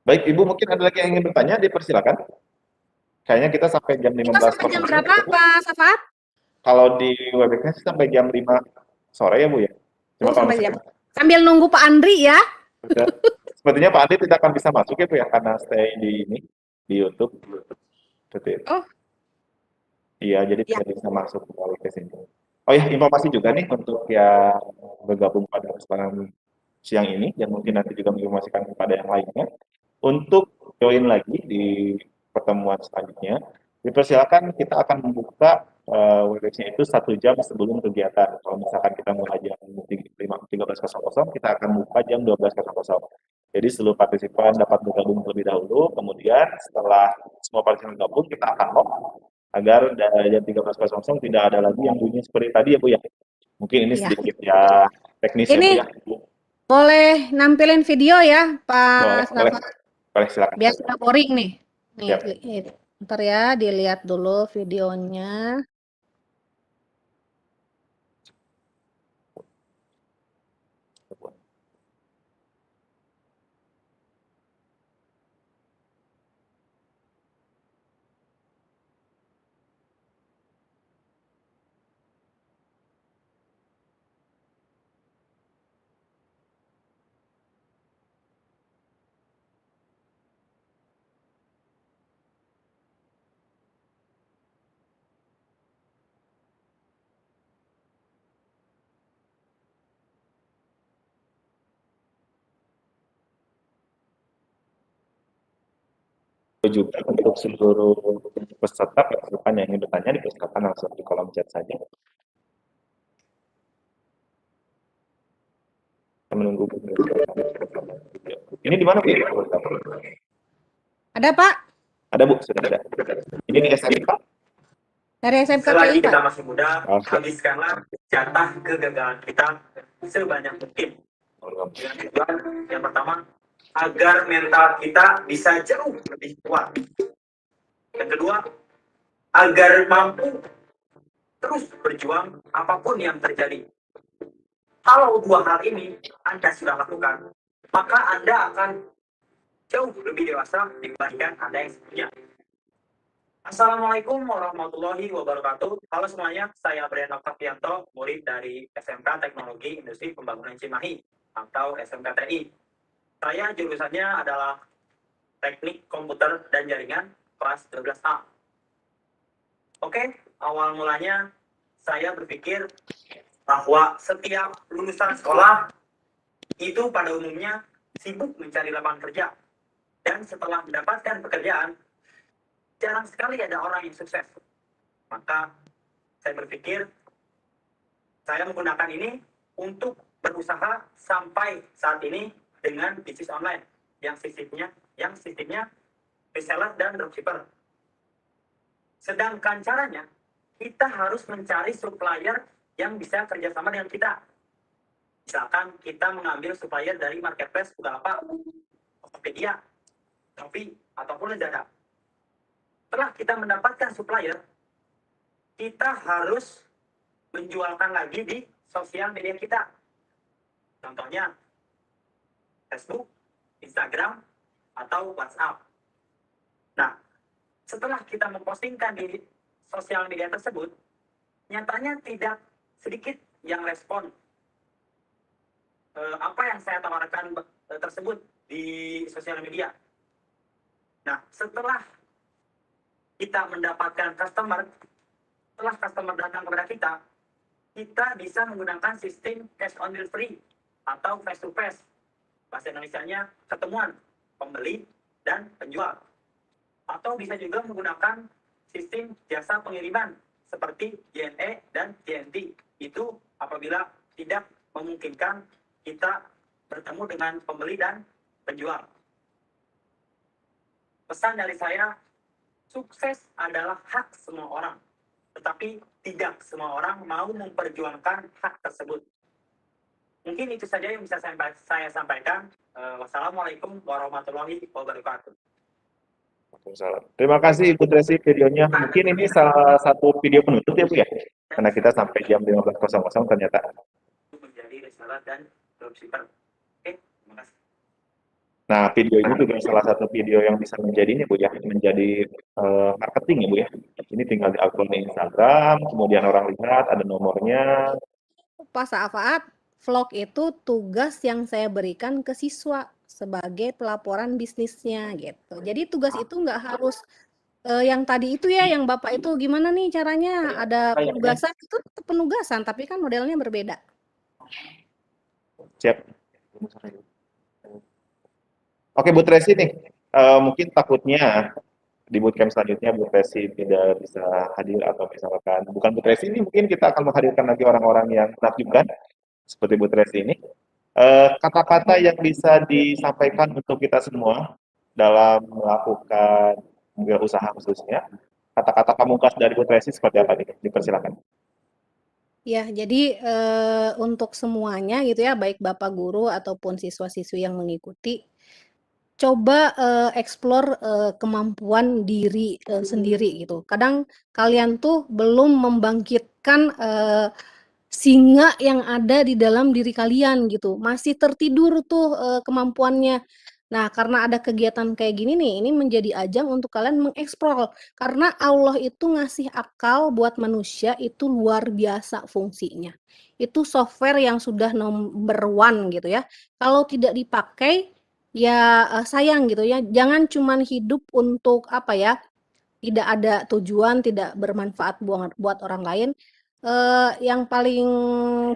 Baik, Ibu mungkin ada lagi yang ingin bertanya, dipersilakan. Kayaknya kita sampai jam Kita sampai jam 15.00. berapa, Pak Safaat? Kalau di Webex sampai jam 5 sore ya Bu ya. Cuma Oh, kalau sampai jam. misalkan Sambil nunggu Pak Andri ya. sudah, sepertinya Pak Andi tidak akan bisa masuk ya Bu ya karena stay di ini di YouTube. Betul. Oh, Iya, jadi ya. tidak bisa masuk kembali ke sini. Oh ya, informasi juga nih untuk yang bergabung pada kesempatan siang ini dan mungkin nanti juga menginformasikan kepada yang lainnya. Untuk join lagi di pertemuan selanjutnya, dipersilakan kita akan membuka Webex-nya itu 1 jam sebelum kegiatan. Kalau misalkan kita mulai jam 13.00, kita akan buka jam 12.00. Jadi seluruh partisipan dapat bergabung terlebih dahulu, kemudian setelah semua partisipan gabung, kita akan lock agar dari jam 13.00 tidak ada lagi yang bunyi seperti tadi ya Bu ya. Mungkin ini Ya. sedikit ya teknis ya Bu Ini ya. boleh nampilin video ya, Boleh, Pak boleh. Safaat. Boleh, silakan. Biar tidak boring nih. Nih, Siap. ntar ya dilihat dulu videonya. Juga untuk seluruh peserta partisipan yang ingin bertanya dipersilakan langsung di kolom chat saja. Kita menunggu. Ini di mana Bu? Ada Pak? Ada Bu, sudah ada. Ini di SMK. Dari SMK Selagi PI, kita Pak. masih muda, Oke. habiskanlah jatah kegagalan kita sebanyak mungkin Dengan tujuan yang pertama, agar mental kita bisa jauh lebih kuat. Yang kedua, agar mampu terus berjuang apapun yang terjadi. Kalau dua hal ini Anda sudah lakukan, maka Anda akan jauh lebih dewasa dibandingkan Anda yang sebelumnya. Assalamualaikum warahmatullahi wabarakatuh. Halo semuanya, saya Brian Oktavianto, murid dari SMK Teknologi Industri Pembangunan Cimahi atau SMKTI. Saya jurusannya adalah Teknik Komputer dan Jaringan kelas 12A. Oke, awal mulanya saya berpikir bahwa setiap lulusan sekolah itu pada umumnya sibuk mencari lapangan kerja. Dan setelah mendapatkan pekerjaan, jarang sekali ada orang yang sukses. Maka saya berpikir saya menggunakan ini untuk berusaha sampai saat ini dengan bisnis online yang sistemnya reseller dan dropshipper. Sedangkan caranya kita harus mencari supplier yang bisa kerjasama dengan kita. Misalkan kita mengambil supplier dari marketplace Bukalapak, Tokopedia, Shopee, ataupun Lazada. Setelah kita mendapatkan supplier, kita harus menjualkan lagi di sosial media kita. Contohnya Facebook, Instagram, atau WhatsApp. Nah, setelah kita mempostingkan di sosial media tersebut, nyatanya tidak sedikit yang respon apa yang saya tawarkan tersebut di sosial media. Nah, setelah kita mendapatkan customer, setelah customer datang kepada kita, kita bisa menggunakan sistem cash on delivery atau face to face. Bahasa Indonesianya ketemuan pembeli dan penjual. Atau bisa juga menggunakan sistem jasa pengiriman seperti JNE dan JNT. Itu apabila tidak memungkinkan kita bertemu dengan pembeli dan penjual. Pesan dari saya, sukses adalah hak semua orang. Tetapi tidak semua orang mau memperjuangkan hak tersebut. Mungkin itu saja yang bisa saya sampaikan. Wassalamualaikum warahmatullahi wabarakatuh. Terima kasih Ibu Tracy videonya. Mungkin ini salah satu video penutup ya Bu ya? Karena kita sampai jam 15.00 ternyata. Menjadi reseller dan dropshipper. Oke, terima kasih. Nah, video ini juga salah satu video yang bisa menjadi ini Bu ya, menjadi marketing ya Bu ya. Ini tinggal di-upload di Instagram, kemudian orang lihat ada nomornya. Pak Saafaat, vlog itu tugas yang saya berikan ke siswa sebagai pelaporan bisnisnya gitu. Jadi tugas itu nggak harus yang tadi itu ya, yang Bapak itu gimana nih caranya ada penugasan, itu tetap penugasan, tapi kan modelnya berbeda. Siap. Oke Bu Tracy nih, mungkin takutnya di bootcamp selanjutnya Bu Tracy tidak bisa hadir atau misalkan bukan Bu Tracy ini, mungkin kita akan menghadirkan lagi orang-orang yang menakjubkan seperti Bu Tracy ini. Kata-kata yang bisa disampaikan untuk kita semua dalam melakukan usaha khususnya, kata-kata pamungkas dari Bu Tracy seperti apa nih? Dipersilakan. Ya, jadi untuk semuanya gitu ya, baik Bapak guru ataupun siswa-siswi yang mengikuti, coba explore kemampuan diri sendiri gitu. Kadang kalian tuh belum membangkitkan singa yang ada di dalam diri kalian gitu. Masih tertidur tuh kemampuannya. Nah, karena ada kegiatan kayak gini nih, ini menjadi ajang untuk kalian mengeksplor. Karena Allah itu ngasih akal buat manusia itu luar biasa fungsinya. Itu software yang sudah number one gitu ya. Kalau tidak dipakai, ya sayang gitu ya. Jangan cuman hidup untuk apa ya, tidak ada tujuan, tidak bermanfaat buat orang lain. Yang paling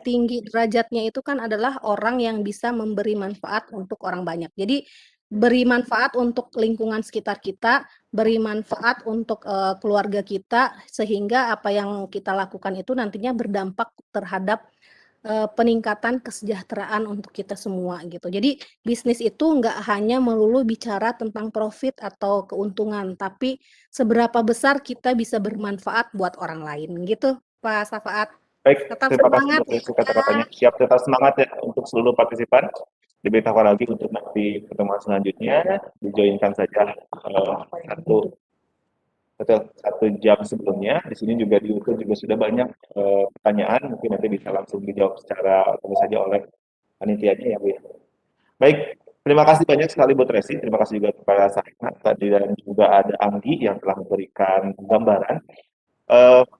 tinggi derajatnya itu kan adalah orang yang bisa memberi manfaat untuk orang banyak. Jadi beri manfaat untuk lingkungan sekitar kita, beri manfaat untuk keluarga kita, sehingga apa yang kita lakukan itu nantinya berdampak terhadap peningkatan kesejahteraan untuk kita semua gitu. Jadi bisnis itu nggak hanya melulu bicara tentang profit atau keuntungan, tapi seberapa besar kita bisa bermanfaat buat orang lain gitu, Pak Safaat. Baik, Tetap terima kasih semangat Bu Desi kata-katanya. Siap, tetap semangat ya untuk seluruh partisipan. Diberitahukan lagi untuk nanti pertemuan selanjutnya, dijoinkan saja satu jam sebelumnya. Di sini juga di YouTube juga sudah banyak pertanyaan, mungkin nanti bisa langsung dijawab secara tentu saja oleh panitianya ya Bu ya. Baik, terima kasih banyak sekali Bu Tracy, terima kasih juga kepada Sahina tadi dan juga ada Anggi yang telah memberikan gambaran.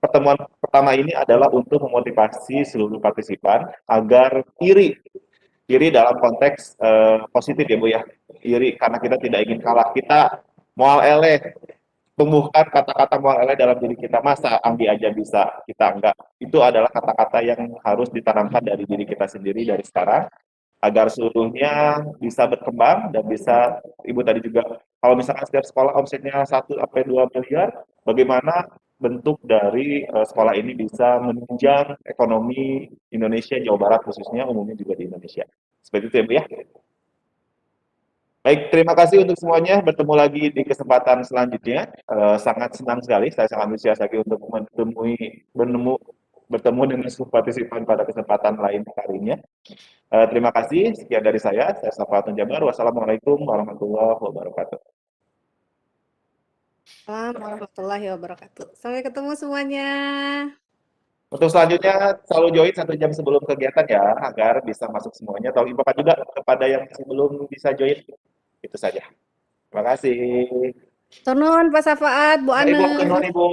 Pertemuan pertama ini adalah untuk memotivasi seluruh partisipan agar iri dalam konteks positif ya Bu ya, iri karena kita tidak ingin kalah, kita mual eleh, tumbuhkan kata-kata mual eleh dalam diri kita, masa Anggi aja bisa, kita enggak. Itu adalah kata-kata yang harus ditanamkan dari diri kita sendiri dari sekarang, agar seluruhnya bisa berkembang dan bisa, Ibu tadi juga, kalau misalkan setiap sekolah omsetnya 1-2 miliar, bagaimana bentuk dari sekolah ini bisa menunjang ekonomi Indonesia, Jawa Barat khususnya, umumnya juga di Indonesia. Seperti itu ya Bu ya. Baik, terima kasih untuk semuanya. Bertemu lagi di kesempatan selanjutnya. Sangat senang sekali, saya sangat antusias lagi untuk bertemu dengan seluruh partisipan pada kesempatan lain kalinya. Terima kasih, sekian dari saya Safahatun Jabar. Wassalamualaikum warahmatullahi wabarakatuh. Assalamualaikum warahmatullahi wabarakatuh. Sampai ketemu semuanya. Untuk selanjutnya selalu join 1 jam sebelum kegiatan ya, agar bisa masuk semuanya. Tolong infokan juga kepada yang masih belum bisa join. Itu saja. Terima kasih. Turun Pak Safaat, Bu Ane. Ibu, Ibu.